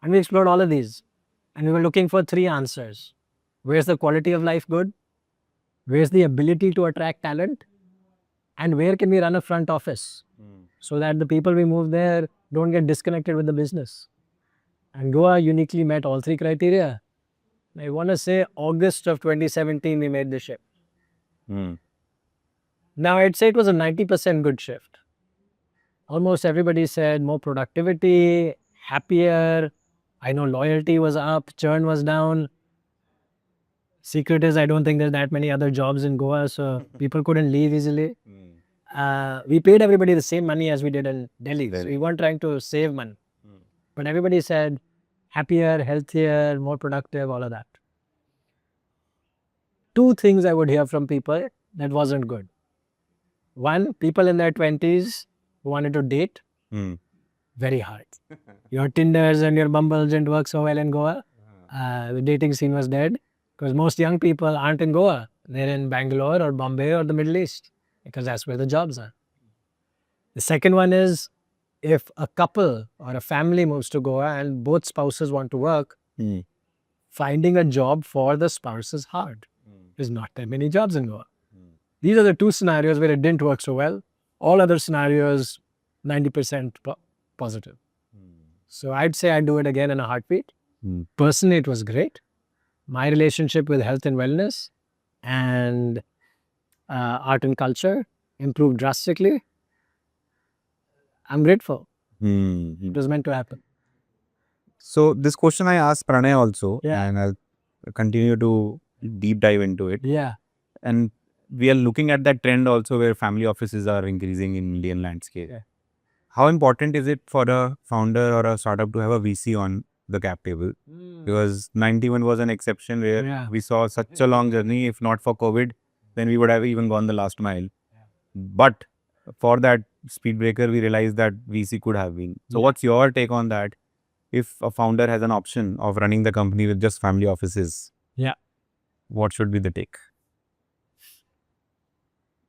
And we explored all of these. And we were looking for 3 answers. Where's the quality of life good? Where's the ability to attract talent? And where can we run a front office so that the people we move there don't get disconnected with the business? And Goa uniquely met all 3 criteria. I want to say August of 2017, we made the shift. Now, I'd say it was a 90% good shift. Almost everybody said more productivity, happier. I know loyalty was up, churn was down. Secret is, I don't think there's that many other jobs in Goa, so people couldn't leave easily. We paid everybody the same money as we did in Delhi. So we weren't trying to save money. But everybody said happier, healthier, more productive, all of that. 2 things I would hear from people that wasn't good. 1, people in their 20s who wanted to date Very hard. Your Tinders and your Bumbles didn't work so well in Goa. The dating scene was dead because most young people aren't in Goa. They're in Bangalore or Bombay or the Middle East because that's where the jobs are. The second one is if a couple or a family moves to Goa and both spouses want to work, finding a job for the spouse is hard. There's not that many jobs in Goa. These are the two scenarios where it didn't work so well. All other scenarios, 90% positive. So I'd say I'd do it again in a heartbeat. Personally, it was great. My relationship with health and wellness and art and culture improved drastically. I'm grateful. It was meant to happen. So this question I asked Pranay also, Yeah. and I'll continue to deep dive into it. Yeah. And we are looking at that trend also where family offices are increasing in Indian landscape. Yeah. How important is it for a founder or a startup to have a VC on the cap table? Because 91 was an exception where we saw such a long journey. If not for COVID, then we would have even gone the last mile. But for that speed breaker, we realized that VC could have been. So what's your take on that? If a founder has an option of running the company with just family offices, what should be the take?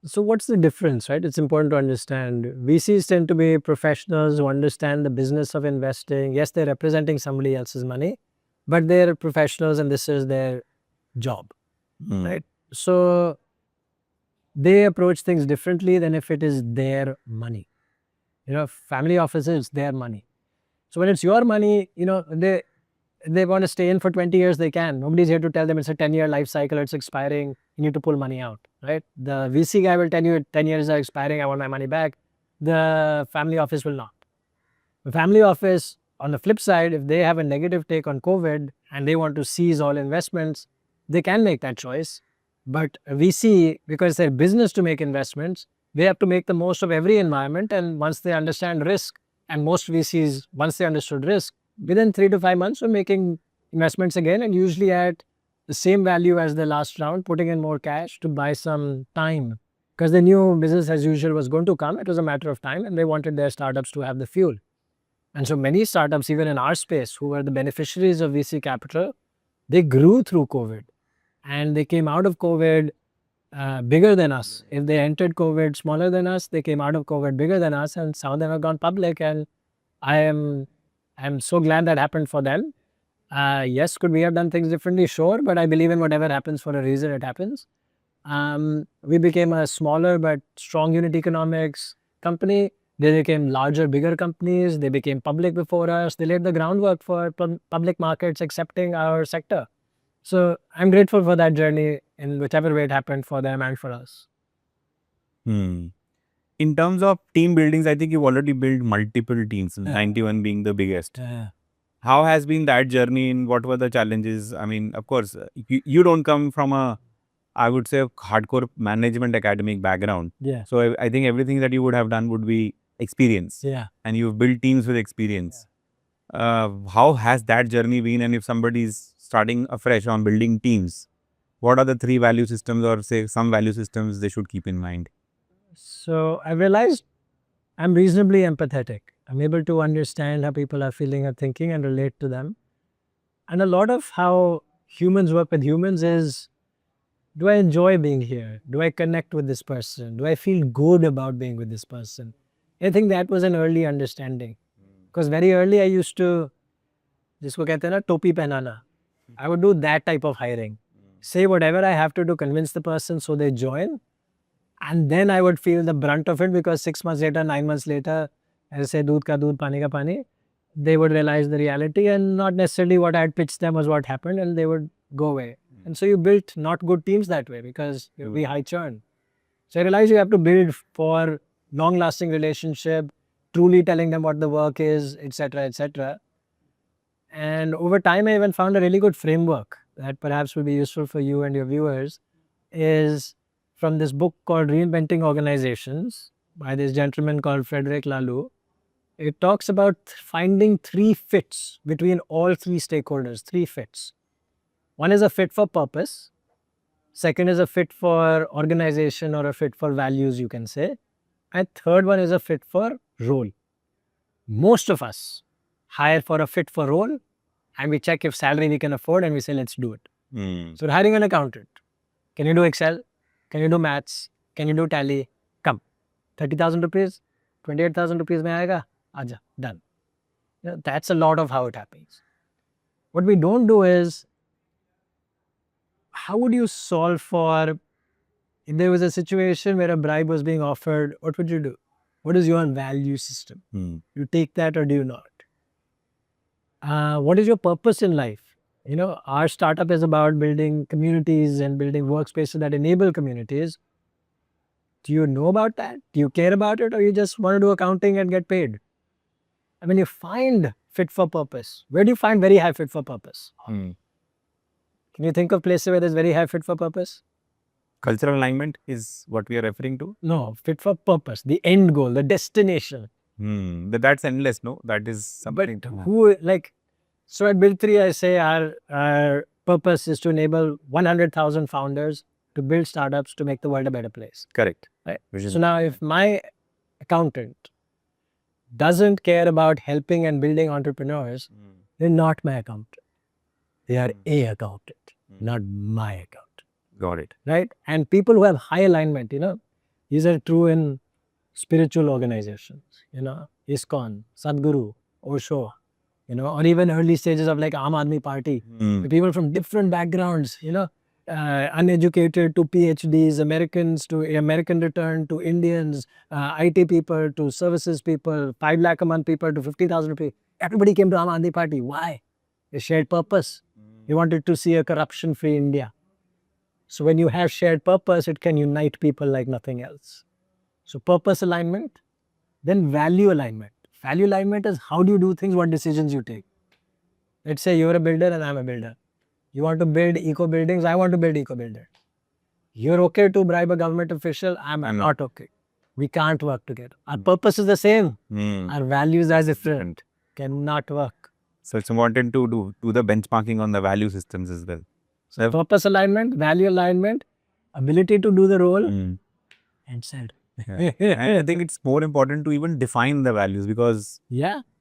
So what's the difference, right? It's important to understand. VCs tend to be professionals who understand the business of investing. Yes, they're representing somebody else's money, but they're professionals and this is their job, right? So they approach things differently than if it is their money. Family offices, their money. So when it's your money, they want to stay in for 20 years, they can. Nobody's here to tell them it's a 10-year life cycle, it's expiring, you need to pull money out, right? The VC guy will tell you 10 years are expiring, I want my money back. The family office will not. The family office, on the flip side, if they have a negative take on COVID and they want to seize all investments, they can make that choice. But a VC, because it's their business to make investments, they have to make the most of every environment. And once they understand risk, and most VCs, once they understood risk, within 3 to 5 months, were making investments again and usually at the same value as the last round, putting in more cash to buy some time. Because they knew business as usual was going to come. It was a matter of time and they wanted their startups to have the fuel. And so many startups, even in our space, who were the beneficiaries of VC capital, they grew through COVID. And they came out of COVID bigger than us. If they entered COVID smaller than us, they came out of COVID bigger than us, and some of them have gone public. And I'm so glad that happened for them. Yes, could we have done things differently? Sure, but I believe in whatever happens for a reason, it happens. We became a smaller but strong unit economics company. They became larger, bigger companies. They became public before us. They laid the groundwork for public markets accepting our sector. So I'm grateful for that journey in whichever way it happened for them and for us. In terms of team buildings, I think you've already built multiple teams, 91 being the biggest. How has been that journey and what were the challenges? I mean, of course, you don't come from a, I would say, hardcore management academic background. So I think everything that you would have done would be experience. And you've built teams with experience. How has that journey been? And if somebody is starting afresh on building teams, what are the 3 value systems or say some value systems they should keep in mind? So I realized I'm reasonably empathetic. I'm able to understand how people are feeling or thinking and relate to them. And a lot of how humans work with humans is, do I enjoy being here? Do I connect with this person? Do I feel good about being with this person? I think that was an early understanding. Because very early I used to, jisko kehte hain na, topi pehnana. I would do that type of hiring. Say whatever I have to convince the person so they join. And then I would feel the brunt of it because 6 months later, 9 months later, as I say, doodh ka doodh, pani ka pani, they would realize the reality and not necessarily what I had pitched them was what happened and they would go away. And so you built not good teams that way because it would be high churn. So I realized you have to build for long-lasting relationship, truly telling them what the work is, etc., etc. And over time, I even found a really good framework that perhaps will be useful for you and your viewers is from this book called Reinventing Organizations by this gentleman called Frederick Laloux. It talks about finding 3 fits between all 3 stakeholders, 3 fits. One is a fit for purpose. Second is a fit for organization or a fit for values, you can say. And third one is a fit for role. Most of us hire for a fit for role, and we check if salary we can afford, and we say, let's do it. So we're hiring an accountant. Can you do Excel? Can you do maths? Can you do tally? Come. 30,000 rupees, 28,000 rupees mein aayega? Aja, done. That's a lot of how it happens. What we don't do is, how would you solve for, if there was a situation where a bribe was being offered, what would you do? What is your value system? You take that or do you not? What is your purpose in life? Our startup is about building communities and building workspaces that enable communities. Do you know about that? Do you care about it, or you just want to do accounting and get paid? And when you find fit for purpose, where do you find very high fit for purpose? Can you think of places where there's very high fit for purpose? Cultural alignment is what we are referring to. No, fit for purpose, the end goal, the destination. That's endless, no? That is something. So at Build3, I say our purpose is to enable 100,000 founders to build startups to make the world a better place. Correct. Right? So now if my accountant doesn't care about helping and building entrepreneurs, they're not my accountant. They are a accountant, not my accountant. Got it. Right? And people who have high alignment, these are true in spiritual organizations, ISKCON, Sadhguru, Osho, or even early stages of like Aam Aadmi Party. People from different backgrounds, uneducated to PhDs, Americans to American return to Indians, IT people to services people, 5 lakh a month people to 50,000 rupees. Everybody came to Aam Aadmi Party. Why? A shared purpose. They wanted to see a corruption-free India. So when you have shared purpose, it can unite people like nothing else. So purpose alignment, then value alignment. Value alignment is how do you do things, what decisions you take. Let's say you're a builder and I'm a builder. You want to build eco buildings, I want to build eco buildings. You're okay to bribe a government official, I'm not okay. We can't work together. Our purpose is the same. Our values are different. Cannot work. So it's important to do the benchmarking on the value systems as well. So purpose alignment, value alignment, ability to do the role, and said. And I think it's more important to even define the values, because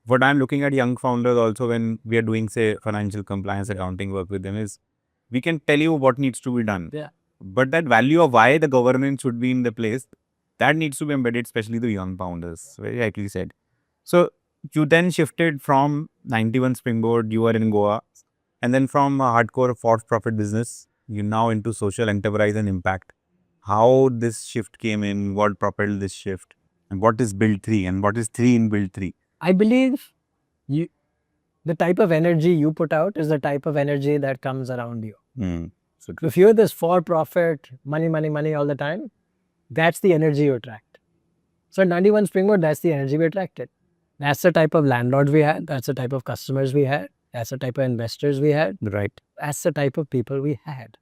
what I'm looking at young founders also when we are doing, say, financial compliance accounting work with them is, we can tell you what needs to be done. But that value of why the governance should be in the place, that needs to be embedded, especially the young founders. Very rightly said. So you then shifted from 91 Springboard, you were in Goa, and then from a hardcore for-profit business, you're now into social enterprise and impact. How this shift came in, what propelled this shift, and what is Build3 and what is 3 in Build3? I believe the type of energy you put out is the type of energy that comes around you. So if you're this for-profit, money, money, money all the time, that's the energy you attract. So at 91 Springboard, that's the energy we attracted. That's the type of landlords we had. That's the type of customers we had. That's the type of investors we had. Right. That's the type of people we had.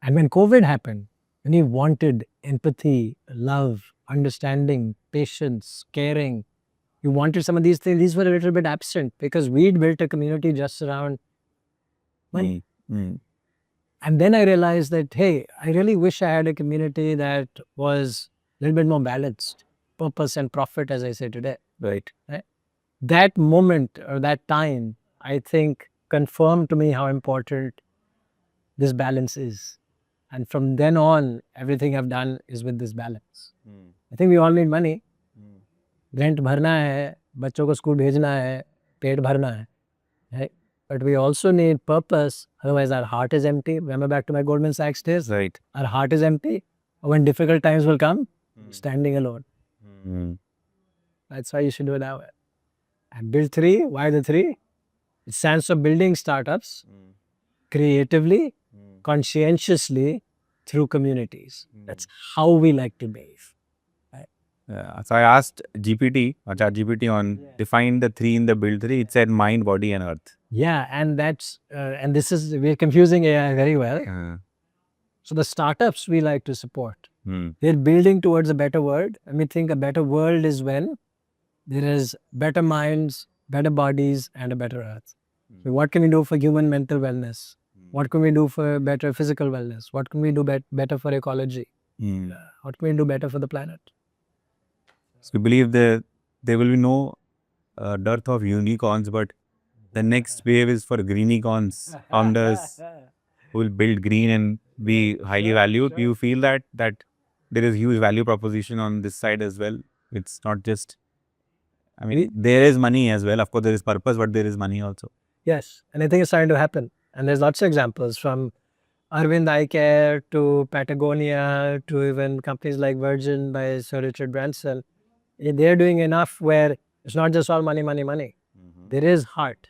And when COVID happened, when you wanted empathy, love, understanding, patience, caring, you wanted some of these things, these were a little bit absent because we'd built a community just around money. And then I realized that, hey, I really wish I had a community that was a little bit more balanced, purpose and profit, as I say today. Right. That moment or that time, I think, confirmed to me how important this balance is. And from then on, everything I've done is with this balance. I think we all need money. Rent bharna hai, bachcho ko school bhejna hai, पेट भरना है, right? But we also need purpose. Otherwise, our heart is empty. Remember back to my Goldman Sachs days? Right. Our heart is empty. When difficult times will come, standing alone. That's why you should do it that way. And Build3, why the 3? It stands for building startups creatively, conscientiously, through communities. That's how we like to behave. So I asked ChatGPT on define the 3 in the Build3. It said mind, body, and earth. Yeah, and that's and this is, we're confusing AI very well. So the startups we like to support, they're building towards a better world. And we think a better world is when there is better minds, better bodies, and a better earth. So what can we do for human mental wellness? What can we do for better physical wellness? What can we do better for ecology? What can we do better for the planet? So we believe that there will be no dearth of unicorns, but the next wave is for greenicorns, founders who will build green and be highly valued. Do you feel that there is huge value proposition on this side as well? It's not just, I mean, there is money as well. Of course, there is purpose, but there is money also. Yes, and I think it's starting to happen. And there's lots of examples from Arvind Eye Care to Patagonia to even companies like Virgin by Sir Richard Branson. They're doing enough where it's not just all money, money, money. There is heart.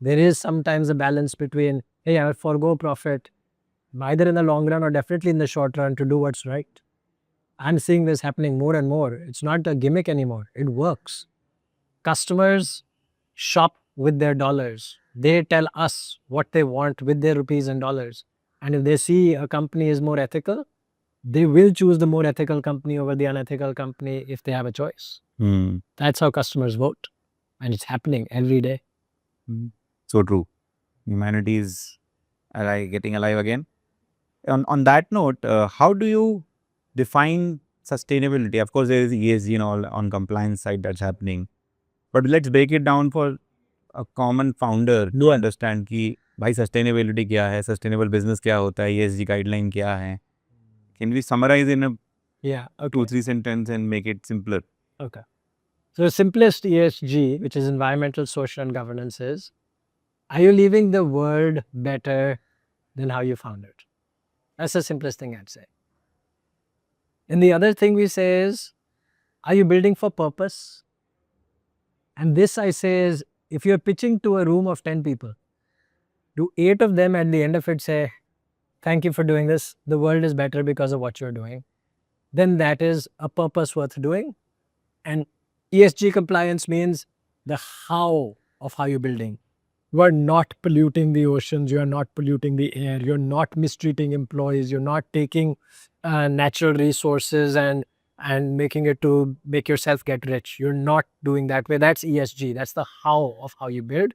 There is sometimes a balance between, hey, I will forego profit, either in the long run or definitely in the short run to do what's right. I'm seeing this happening more and more. It's not a gimmick anymore. It works. Customers shop with their dollars. They tell us what they want with their rupees and dollars. And if they see a company is more ethical, they will choose the more ethical company over the unethical company if they have a choice. That's how customers vote. And it's happening every day. So true. Humanity is getting alive again. On that note, how do you define sustainability? Of course, there is ESG and all on compliance side that's happening. But let's break it down for a common founder to understand कि भाई sustainability क्या है, sustainable business क्या होता है, ESG guideline क्या है. Can we summarize in a 2-3 sentence and make it simpler? Okay. So the simplest ESG, which is environmental, social and governance is, are you leaving the world better than how you found it? That's the simplest thing I'd say. And the other thing we say is, are you building for purpose? And this I say is, if you're pitching to a room of 10 people, do 8 of them at the end of it say, thank you for doing this, the world is better because of what you're doing, then that is a purpose worth doing. And ESG compliance means the how of how you're building. You are not polluting the oceans, you are not polluting the air, you're not mistreating employees, you're not taking natural resources and making it to make yourself get rich. You're not doing that way. That's ESG. That's the how of how you build.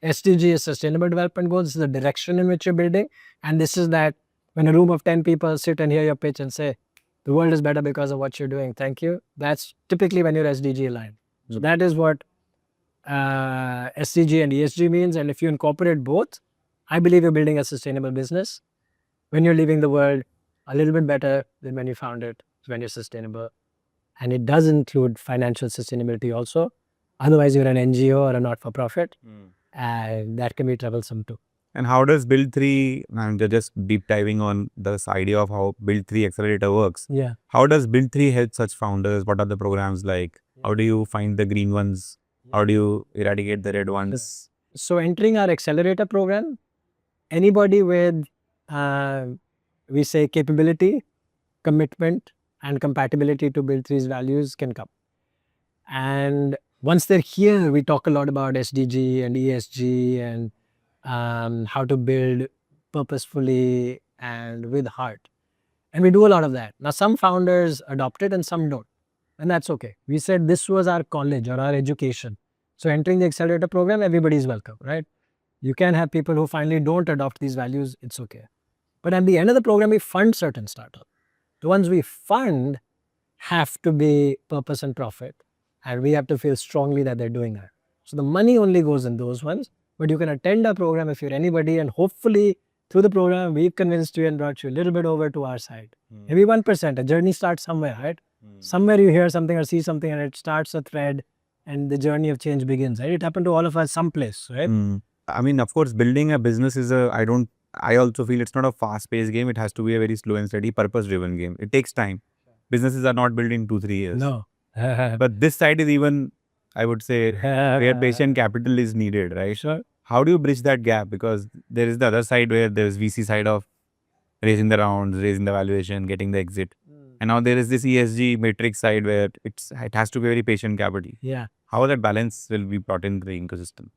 SDG is Sustainable Development Goals. This is the direction in which you're building. And this is that when a room of 10 people sit and hear your pitch and say, the world is better because of what you're doing. Thank you. That's typically when you're SDG aligned. So that is what SDG and ESG means. And if you incorporate both, I believe you're building a sustainable business. When you're leaving the world a little bit better than when you found it, when you're sustainable. And it does include financial sustainability also. Otherwise, you're an NGO or a not-for-profit. And that can be troublesome too. And how does Build3, I'm just deep diving on this idea of how Build3 Accelerator works. Yeah. How does Build3 help such founders? What are the programs like? How do you find the green ones? How do you eradicate the red ones? So entering our accelerator program, anybody with, we say capability, commitment, and compatibility to Build3's values can come. And once they're here, we talk a lot about SDG and ESG and how to build purposefully and with heart. And we do a lot of that. Now, some founders adopt it and some don't. And that's okay. We said this was our college or our education. So entering the accelerator program, everybody's welcome, right? You can have people who finally don't adopt these values. It's okay. But at the end of the program, we fund certain startups. The ones we fund have to be purpose and profit. And we have to feel strongly that they're doing that. So the money only goes in those ones. But you can attend our program if you're anybody. And hopefully through the program, we've convinced you and brought you a little bit over to our side. Maybe 1%. A journey starts somewhere, right? Somewhere you hear something or see something and it starts a thread and the journey of change begins, right? It happened to all of us someplace, right? I mean, of course, building a business is I also feel it's not a fast-paced game. It has to be a very slow and steady, purpose-driven game. It takes time. Businesses are not built in 2-3 years. No. But this side is even, I would say, where patient capital is needed, right? Sure. How do you bridge that gap? Because there is the other side where there's VC side of raising the rounds, raising the valuation, getting the exit. And now there is this ESG matrix side where it has to be very patient capital. Yeah. How that balance will be brought into the ecosystem?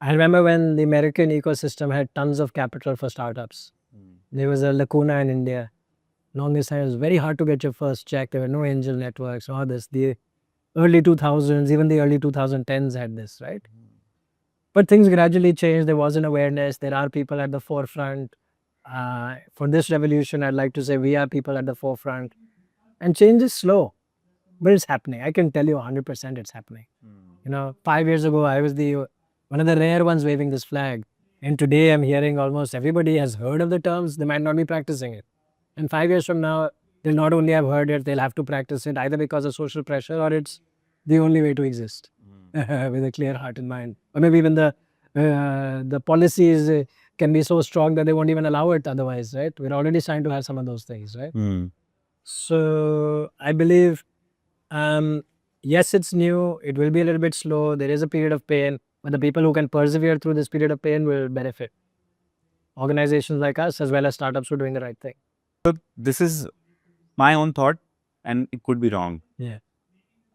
I remember when the American ecosystem had tons of capital for startups. There was a lacuna in India. Long this time, it was very hard to get your first check. There were no angel networks, all this. The early 2000s, even the early 2010s had this, right? But things gradually changed. There was an awareness. There are people at the forefront. For this revolution, I'd like to say we are people at the forefront. And change is slow, but it's happening. I can tell you 100% it's happening. You know, 5 years ago, I was the one of the rare ones waving this flag. And today I'm hearing almost everybody has heard of the terms, they might not be practicing it. And 5 years from now, they'll not only have heard it, they'll have to practice it either because of social pressure or it's the only way to exist with a clear heart and mind. Or maybe even the policies can be so strong that they won't even allow it otherwise, right? We're already starting to have some of those things, right? So I believe, yes, it's new. It will be a little bit slow. There is a period of pain, but the people who can persevere through this period of pain will benefit. Organizations like us, as well as startups, who are doing the right thing. So this is my own thought, and it could be wrong. Yeah.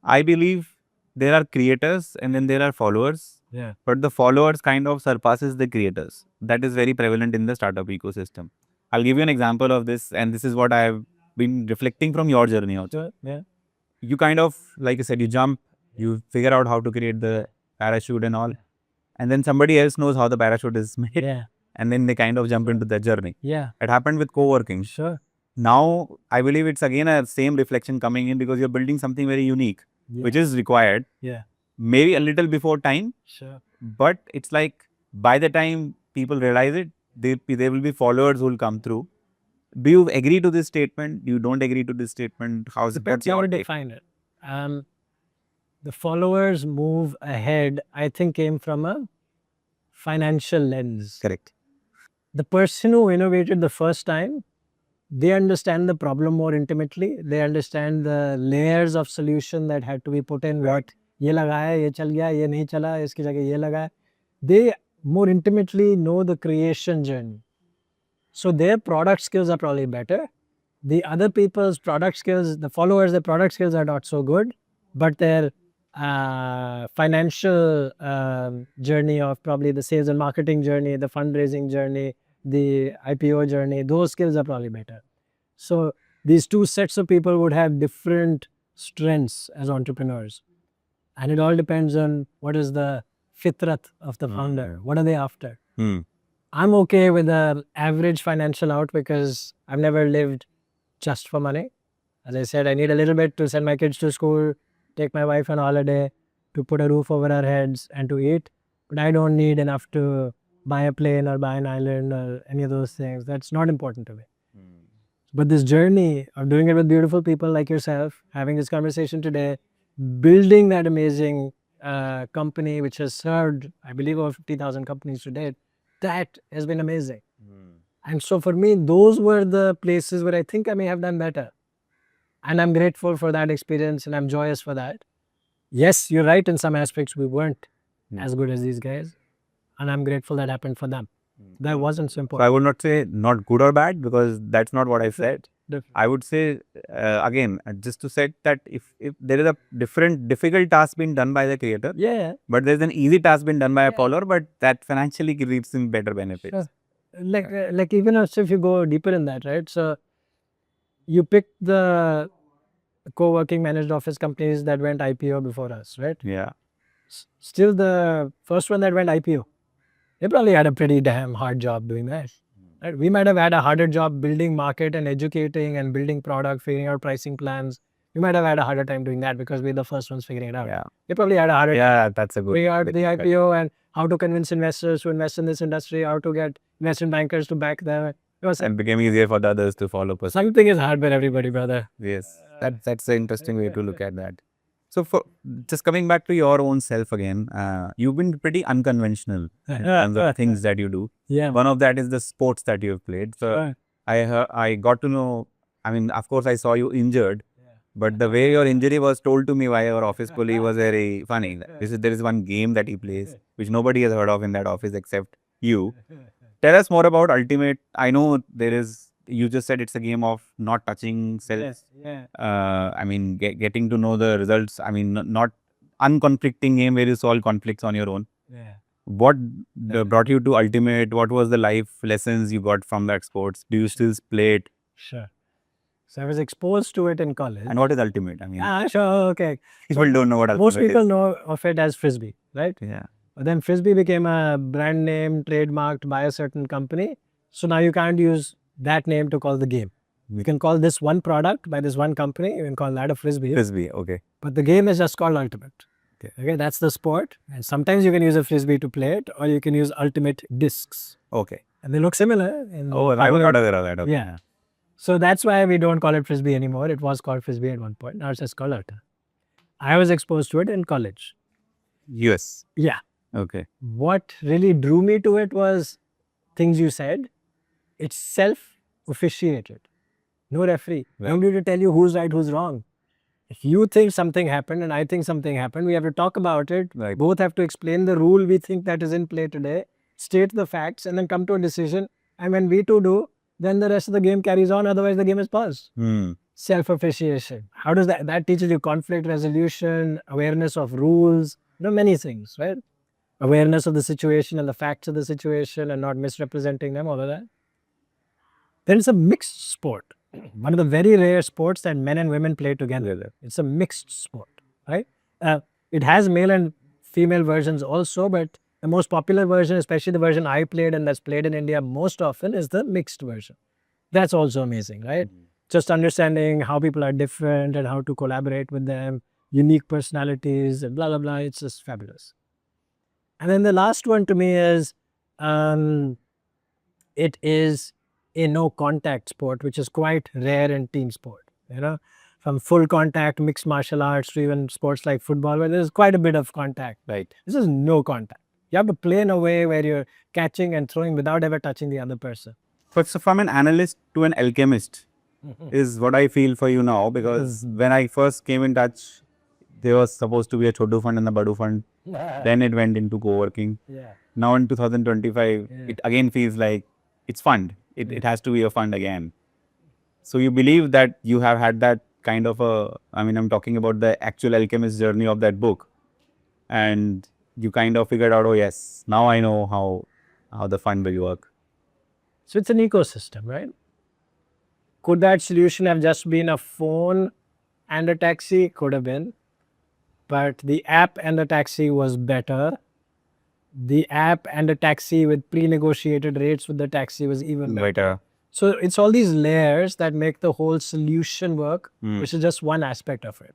I believe there are creators and then there are followers. Yeah. But the followers kind of surpasses the creators. That is very prevalent in the startup ecosystem. I'll give you an example of this, and this is what I've been reflecting from your journey also. Yeah. You kind of, like you said, you jump, you figure out how to create the parachute and all, and then somebody else knows how the parachute is made, Yeah. and then they kind of jump into that journey. Yeah. It happened with co-working. Sure. Now, I believe it's again a same reflection coming in because you're building something very unique, which is required. Yeah. Maybe a little before time, Sure. but it's like by the time people realize it, there will be followers who will come through. Do you agree to this statement? You don't agree to this statement? How's it? Depends how to define it. The followers move ahead, I think, came from a financial lens. Correct. The person who innovated the first time, they understand the problem more intimately. They understand the layers of solution that had to be put in. What ye lagaya, ye chal gaya, ye nahi chala, iski jagah ye lagaya. They more intimately know the creation journey. So their product skills are probably better. The other people's product skills, the followers, their product skills are not so good, but their financial journey of probably the sales and marketing journey, the fundraising journey, the IPO journey, those skills are probably better. So these two sets of people would have different strengths as entrepreneurs. And it all depends on what is the fitrat of the founder. What are they after? I'm okay with an average financial out because I've never lived just for money. As I said, I need a little bit to send my kids to school, take my wife on holiday, to put a roof over our heads and to eat. But I don't need enough to buy a plane or buy an island or any of those things. That's not important to me. But this journey of doing it with beautiful people like yourself, having this conversation today, building that amazing company which has served, I believe, over 50,000 companies to date, that has been amazing. And so for me, those were the places where I think I may have done better. And I'm grateful for that experience and I'm joyous for that. Yes, you're right, in some aspects we weren't as good as these guys. And I'm grateful that happened for them. That wasn't so So important. I would not say not good or bad because that's not what I said. I would say, again, just to set that if there is a difficult task being done by the creator, Yeah. but there's an easy task being done by a follower, but that financially reaps in better benefits. Sure. Like even also if you go deeper in that, right? So you pick the co-working managed office companies that went IPO before us, right? Yeah. Still the first one that went IPO, they probably had a pretty damn hard job doing that. Right? We might have had a harder job building market and educating and building product, figuring out pricing plans. We might have had a harder time doing that because we're the first ones figuring it out. Yeah. They probably had a harder time Yeah, that's a good. figuring out the IPO and how to convince investors to invest in this industry, how to get investment bankers to back them. It was And became easier for the others to follow. something is hard for everybody, brother. Yes, that's an interesting way to look at that. So for just coming back to your own self again, you've been pretty unconventional in terms of things that you do. Yeah. One of that is the sports that you've played. So I got to know. I mean, of course, I saw you injured, but the way your injury was told to me by your office colleague was very funny. There is one game that he plays which nobody has heard of in that office except you. Tell us more about Ultimate. I know there is. You just said it's a game of not touching cells. Yeah. I mean, getting to know the results. I mean, not unconflicting game where you solve conflicts on your own. Yeah. What brought you to Ultimate? What was the life lessons you got from that sports? Do you still play it? Sure. So I was exposed to it in college. And what is Ultimate? I mean, Sure. Okay. people don't know what Ultimate Most people is. know of it as Frisbee, right? Yeah. But then Frisbee became a brand name trademarked by a certain company. So now you can't use that name to call the game. You can call this one product by this one company. You can call that a Frisbee. Frisbee. Okay. But the game is just called Ultimate. Okay, that's the sport. And sometimes you can use a frisbee to play it, or you can use ultimate discs. Okay. And they look similar. Oh, I was not aware of that. Okay. Yeah. So that's why we don't call it frisbee anymore. It was called frisbee at one point. Now it's just called ulta. I was exposed to it in college. US. Yeah. Okay. What really drew me to it was things you said. It's self-officiated. No referee. Right. Nobody to tell you who's right, who's wrong. If you think something happened and I think something happened, we have to talk about it. Right. Both have to explain the rule we think that is in play today, state the facts, and then come to a decision. And when we two do, then the rest of the game carries on. Otherwise, the game is paused. Self-officiation. How does that teaches you conflict resolution, awareness of rules, many things, right? Awareness of the situation and the facts of the situation and not misrepresenting them, all of that. Then it's a mixed sport. One of the very rare sports that men and women play together. It's a mixed sport, right? It has male and female versions also, but the most popular version, especially the version I played and that's played in India most often, is the mixed version. That's also amazing, right? Just understanding how people are different and how to collaborate with them, unique personalities and blah, blah, blah. It's just fabulous. And then the last one to me is, it is a no contact sport, which is quite rare in team sport, from full contact, mixed martial arts to even sports like football, where there's quite a bit of contact. Right. This is no contact. You have to play in a way where you're catching and throwing without ever touching the other person. But so from an analyst to an alchemist is what I feel for you now, because when I first came in touch, there was supposed to be a Chodu fund and a Badu fund. Then it went into co-working. Yeah. Now in 2025, it again feels like it's fund. It has to be a fund again. So you believe that you have had that kind of I'm talking about the actual alchemist journey of that book. And you kind of figured out, oh yes, now I know how the fund will work. So it's an ecosystem, right? Could that solution have just been a phone and a taxi? Could have been. But the app and the taxi was better. The app and the taxi with pre-negotiated rates with the taxi was even better. So it's all these layers that make the whole solution work, which is just one aspect of it.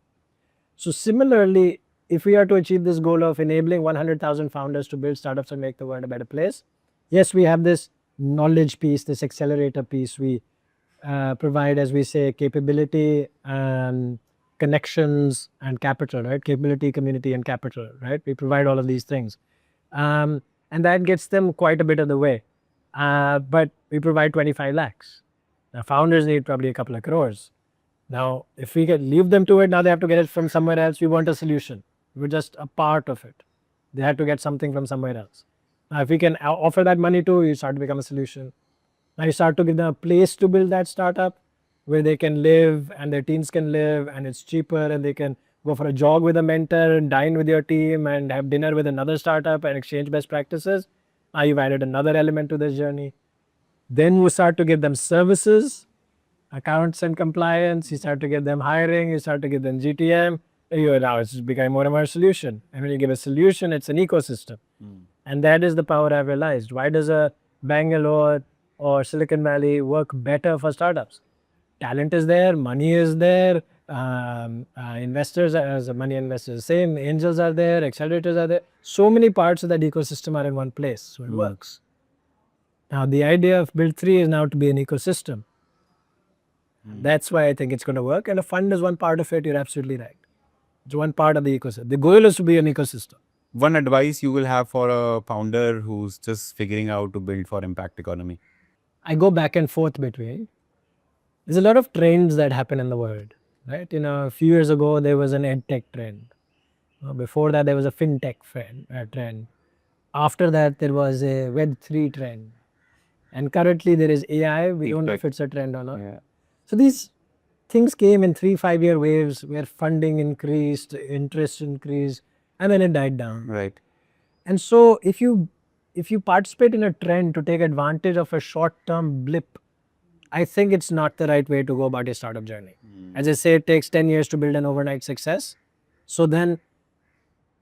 So similarly, if we are to achieve this goal of enabling 100,000 founders to build startups and make the world a better place, yes, we have this knowledge piece, this accelerator piece. We provide, as we say, capability, connections, and capital, right? Capability, community, and capital, right? We provide all of these things. And that gets them quite a bit of the way. But we provide 25 lakhs. Now, founders need probably a couple of crores. Now, if we can leave them to it, now they have to get it from somewhere else. We want a solution. We're just a part of it. They have to get something from somewhere else. Now, if we can offer that money to, you start to become a solution. Now, you start to give them a place to build that startup where they can live and their teams can live and it's cheaper and they can go for a jog with a mentor and dine with your team and have dinner with another startup and exchange best practices. Now you've added another element to this journey. Then you start to give them services, accounts and compliance. You start to give them hiring. You start to give them GTM. Now it's becoming more and more a solution. And when you give a solution, it's an ecosystem. And that is the power I've realized. Why does a Bangalore or Silicon Valley work better for startups? Talent is there, money is there, investors, as money investors, same, angels are there, accelerators are there. So many parts of that ecosystem are in one place, so it works. Now, the idea of Build3 is now to be an ecosystem. That's why I think it's going to work. And a fund is one part of it. You're absolutely right. It's one part of the ecosystem. The goal is to be an ecosystem. One advice you will have for a founder who's just figuring out to build for impact economy? I go back and forth between. There's a lot of trends that happen in the world, right? A few years ago, there was an edtech trend. Before that, there was a fintech trend. After that, there was a Web3 trend. And currently, there is AI. We don't know if it's a trend or not. Yeah. So these things came in 3-5 year waves where funding increased, interest increased, and then it died down. Right. And so if you participate in a trend to take advantage of a short-term blip, I think it's not the right way to go about your startup journey. As I say, it takes 10 years to build an overnight success. So then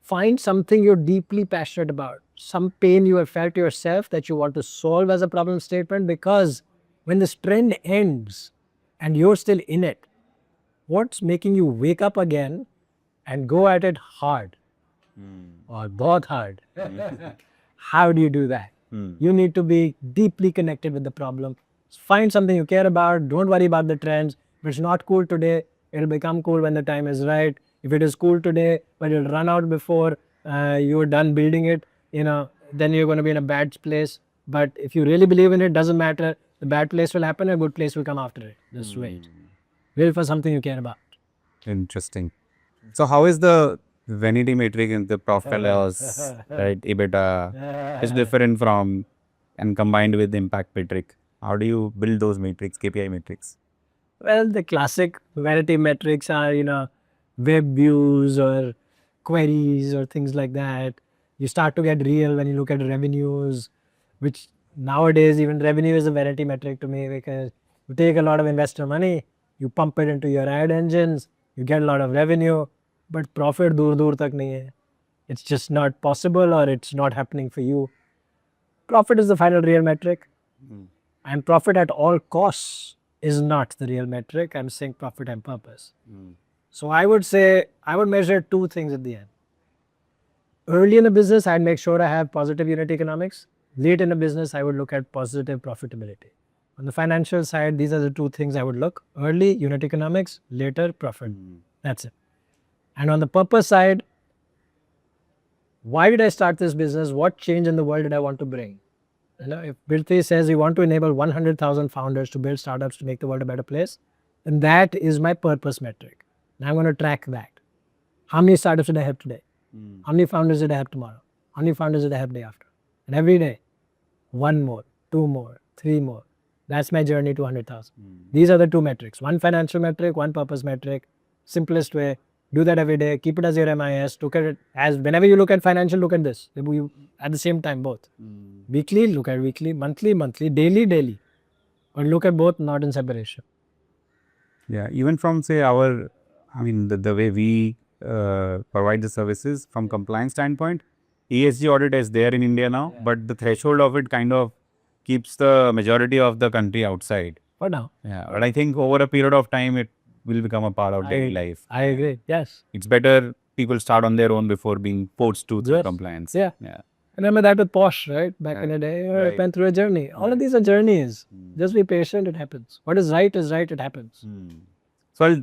find something you're deeply passionate about, some pain you have felt yourself that you want to solve as a problem statement, because when this trend ends and you're still in it, what's making you wake up again and go at it hard? or बहुत hard. How do you do that? You need to be deeply connected with the problem. Find something you care about. Don't worry about the trends. If it's not cool today, it'll become cool when the time is right. If it is cool today, but it'll run out before you're done building it, then you're going to be in a bad place. But if you really believe in it, doesn't matter. The bad place will happen, a good place will come after it. Just wait. Wait for something you care about. Interesting. So how is the vanity metric in the profit and loss, right? EBITDA is different from and combined with the impact metric. How do you build those metrics, KPI metrics? Well, the classic vanity metrics are, web views or queries or things like that. You start to get real when you look at revenues, which nowadays even revenue is a vanity metric to me because you take a lot of investor money, you pump it into your ad engines, you get a lot of revenue, but profit dur dur tak nahi hai. It's just not possible or it's not happening for you. Profit is the final real metric. And profit at all costs is not the real metric. I'm saying profit and purpose. So I would say, I would measure two things at the end. Early in the business, I'd make sure I have positive unit economics. Late in the business, I would look at positive profitability. On the financial side, these are the two things I would look. Early, unit economics. Later, profit. That's it. And on the purpose side, why did I start this business? What change in the world did I want to bring? If Build3 says we want to enable 100,000 founders to build startups to make the world a better place, then that is my purpose metric. And I'm going to track that. How many startups did I have today? How many founders did I have tomorrow? How many founders did I have day after? And every day, one more, two more, three more. That's my journey to 100,000. These are the two metrics. One financial metric, one purpose metric. Simplest way. Do that every day. Keep it as your MIS. Look at it as whenever you look at financial, look at this. At the same time, both. Weekly, look at weekly. Monthly, monthly. Daily, daily. Or look at both, not in separation. Yeah, even from say the way we provide the services from compliance standpoint, ESG audit is there in India now, but the threshold of it kind of keeps the majority of the country outside. For now. Yeah, but I think over a period of time, it will become a part of daily life. I agree. Yes. It's better people start on their own before being forced to through Yes. compliance. Yeah. Remember that with Posh, right? Back in the day, it went through a journey. All of these are journeys. Just be patient, it happens. What is right, it happens. So I'll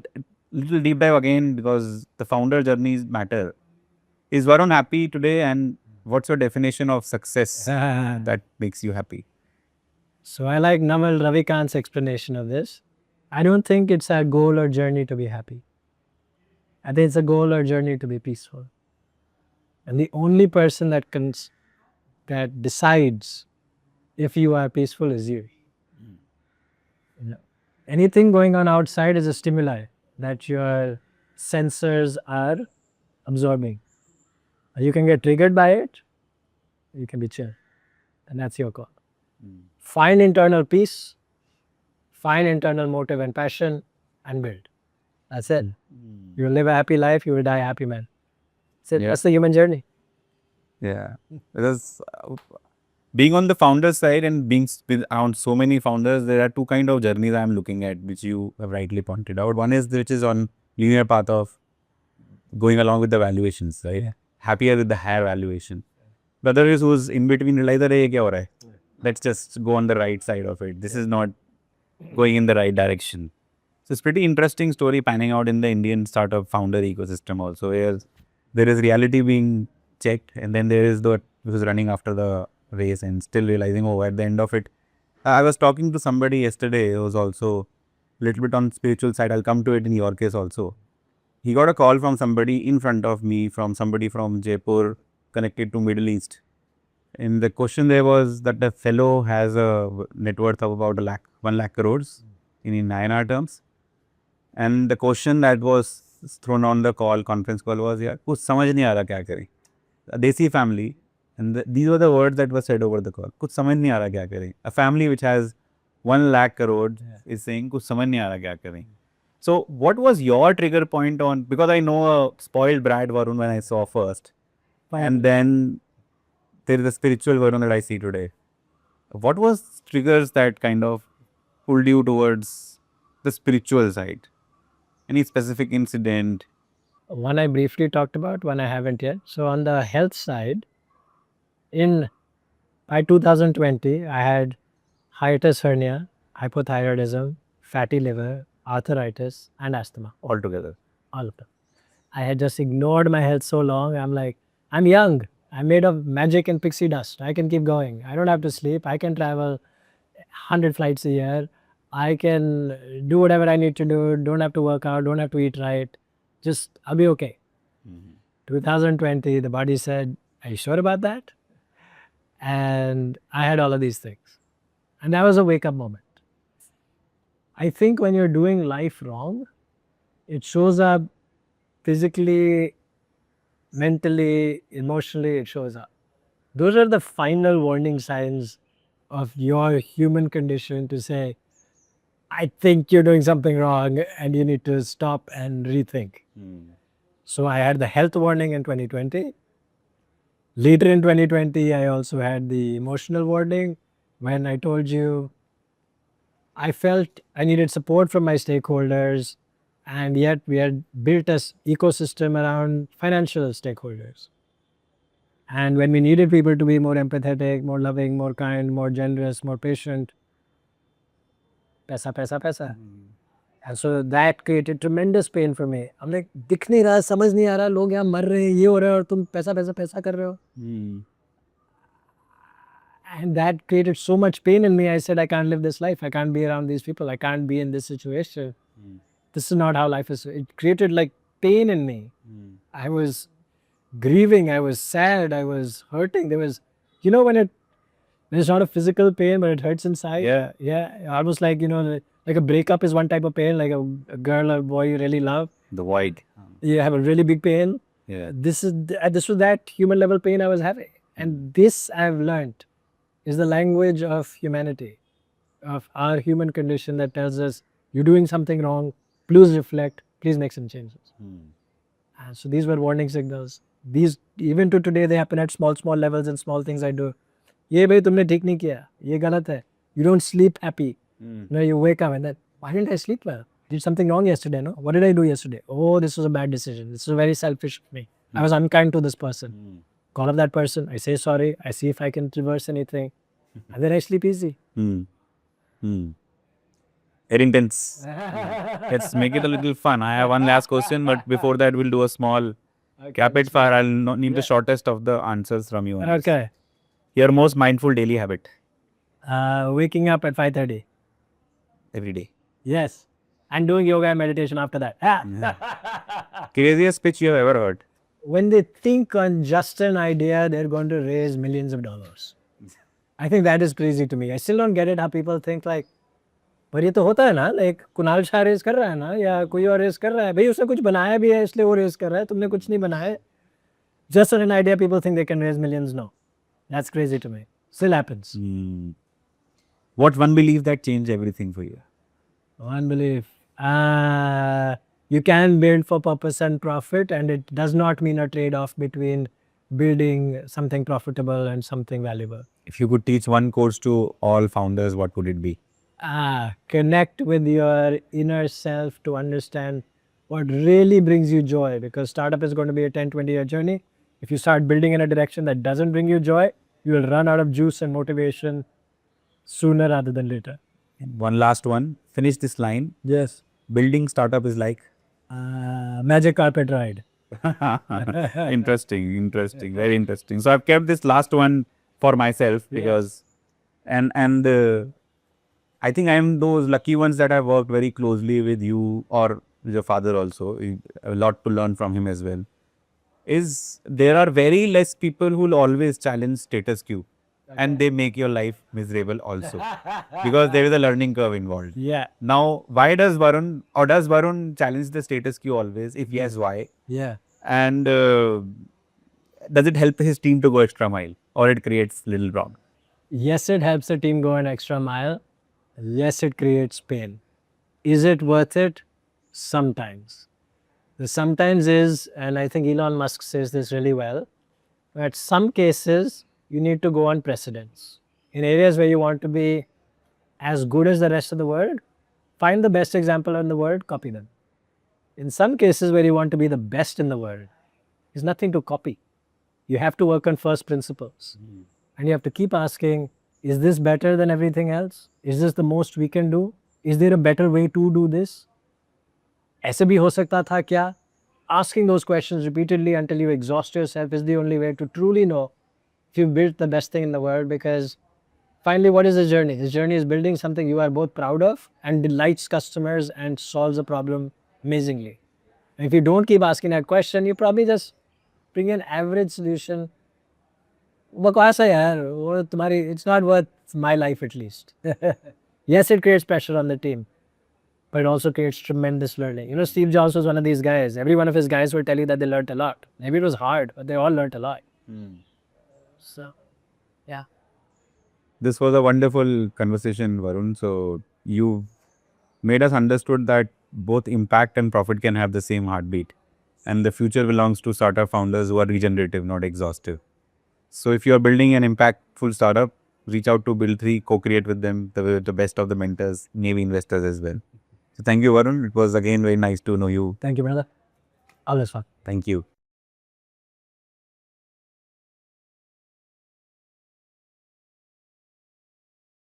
little deep dive again because the founder journeys matter. Is Varun happy today, and what's your definition of success that makes you happy? So I like Naval Ravikant's explanation of this. I don't think it's a goal or journey to be happy. I think it's a goal or journey to be peaceful. And the only person that decides if you are peaceful is you. Anything going on outside is a stimuli that your sensors are absorbing. You can get triggered by it, you can be chill. And that's your call. Find internal peace, find internal motive and passion, and build. That's it. You will live a happy life, you will die a happy man. That's it. That's the human journey. Yeah, because being on the founder side and being around so many founders, there are two kind of journeys I am looking at, which you have rightly pointed out. One is which is on linear path of going along with the valuations, right? Happier with the higher valuation. The other is who's in between, realize that kya ho raha hai? Let's just go on the right side of it. This is not going in the right direction. So it's pretty interesting story panning out in the Indian startup founder ecosystem also, where there is reality being checked, and then there is the who's running after the race and still realizing, oh, at the end of it. I was talking to somebody yesterday who was also a little bit on spiritual side. I'll come to it in your case also. He got a call from somebody in front of me, from somebody from Jaipur connected to Middle East. And the question there was that the fellow has a net worth of about 1 lakh crores in INR terms. And the question that was thrown on the conference call was, yeah, kuch samajh nahi aa raha kya kare. A Desi family, and these were the words that were said over the call. Kuch samajh nahi aa raha kya kare. A family which has 1 lakh crores is saying, kuch samajh nahi aa raha kya kare. So what was your trigger point on, because I know a spoiled brat Varun when I saw first, and then there is a spiritual Varun that I see today. What was triggers that kind of pulled you towards the spiritual side? Any specific incident One I briefly talked about, one I haven't yet. So on the health side, by 2020, I had hiatus hernia, hypothyroidism, fatty liver, arthritis, and asthma. Altogether. All of them. I had just ignored my health so long. I'm like, I'm young. I'm made of magic and pixie dust. I can keep going. I don't have to sleep. I can travel 100 flights a year. I can do whatever I need to do. Don't have to work out. Don't have to eat right. Just, I'll be okay. 2020, the body said, are you sure about that? And I had all of these things. And that was a wake up moment. I think when you're doing life wrong, it shows up physically, mentally, emotionally, it shows up. Those are the final warning signs of your human condition to say, I think you're doing something wrong and you need to stop and rethink. So I had the health warning in 2020. Later in 2020, I also had the emotional warning when I told you I felt I needed support from my stakeholders, and yet we had built an ecosystem around financial stakeholders. And when we needed people to be more empathetic, more loving, more kind, more generous, more patient, paisa, paisa, paisa. And so that created tremendous pain for me. I'm like, दिख नहीं रहा, समझ नहीं आ रहा, लोग यहाँ मर रहे हैं, ये हो रहा है और तुम पैसा पैसा पैसा कर रहे हो. And that created so much pain in me. I said, I can't live this life. I can't be around these people. I can't be in this situation. This is not how life is. It created like pain in me. I was grieving. I was sad. I was hurting. There was, you know, when it's not a physical pain, but it hurts inside. Yeah. Yeah. Almost like, you know, like a breakup is one type of pain, like a girl or boy you really love. The void. You have a really big pain. Yeah. This was that human level pain I was having. And this I've learned is the language of humanity, of our human condition that tells us, you're doing something wrong, please reflect, please make some changes. And so these were warning signals. These, even to today, they happen at small levels and small things I do. ये भाई तुमने ठीक नहीं किया, ये गलत है. You don't sleep happy. No, you wake up and then, why didn't I sleep well? Did something wrong yesterday, no? What did I do yesterday? Oh, this was a bad decision. This was very selfish of me. I was unkind to this person. Call up that person. I say sorry. I see if I can reverse anything. And then I sleep easy. Very intense. Let's make it a little fun. I have one last question, but before that, we'll do a small rapid fire. I'll need the shortest of the answers from you. Okay. Your most mindful daily habit Waking up at 5:30. every day. Yes. And doing yoga and meditation after that. Craziest pitch you have ever heard. When they think on just an idea, they're going to raise millions of dollars. I think that is crazy to me. I still don't get it how people think like, पर ये तो होता है ना, like Kunal Shah race कर रहा है ना, या कोई और रेस कर रहा है, भाई उसने कुछ बनाया भी है इसलिए वो रेस कर रहा है, तुमने कुछ नहीं बनाया. Just on an idea, people think they can raise millions. No, that's crazy to me. Still happens. What one belief that changed everything for you? One belief. You can build for purpose and profit, and it does not mean a trade-off between building something profitable and something valuable. If you could teach one course to all founders, what would it be? Connect with your inner self to understand what really brings you joy, because startup is going to be a 10-20 year journey. If you start building in a direction that doesn't bring you joy, you will run out of juice and motivation sooner rather than later. One last one. Finish this line. Yes. Building startup is like? Magic carpet ride. Interesting, very interesting. So I've kept this last one for myself because, and I think I'm those lucky ones that I've worked very closely with you or your father also. A lot to learn from him as well. Is there are very less people who will always challenge status quo, and they make your life miserable also because there is a learning curve involved. Yeah. Now, why does Varun challenge the status quo always? If yes, why? Yeah. And does it help his team to go extra mile, or it creates little problem? Yes, it helps the team go an extra mile. Yes, it creates pain. Is it worth it? Sometimes. The sometimes is, and I think Elon Musk says this really well, at some cases, you need to go on precedence. In areas where you want to be as good as the rest of the world, find the best example in the world, copy them. in some cases where you want to be the best in the world, is nothing to copy. You have to work on first principles. And you have to keep asking, is this better than everything else? Is this the most we can do? Is there a better way to do this? ऐसे भी हो सकता था क्या? Asking those questions repeatedly until you exhaust yourself is the only way to truly know if you've built the best thing in the world, because finally, what is the journey? This journey is building something you are both proud of and delights customers and solves a problem amazingly. And if you don't keep asking that question, you probably just bring an average solution. बकवास है यार, वो तुम्हारी, it's not worth my life at least. Yes, it creates pressure on the team, but it also creates tremendous learning. You know, Steve Jobs was one of these guys. Every one of his guys would tell you that they learned a lot. Maybe it was hard, but they all learned a lot. So, yeah. This was a wonderful conversation, Varun. So you made us understood that both impact and profit can have the same heartbeat. And the future belongs to startup founders who are regenerative, not exhaustive. So if you are building an impactful startup, reach out to Build3, co-create with them, the best of the mentors, Navy investors as well. So thank you, Varun. It was again very nice to know you. Thank you, brother. Always fun. Thank you.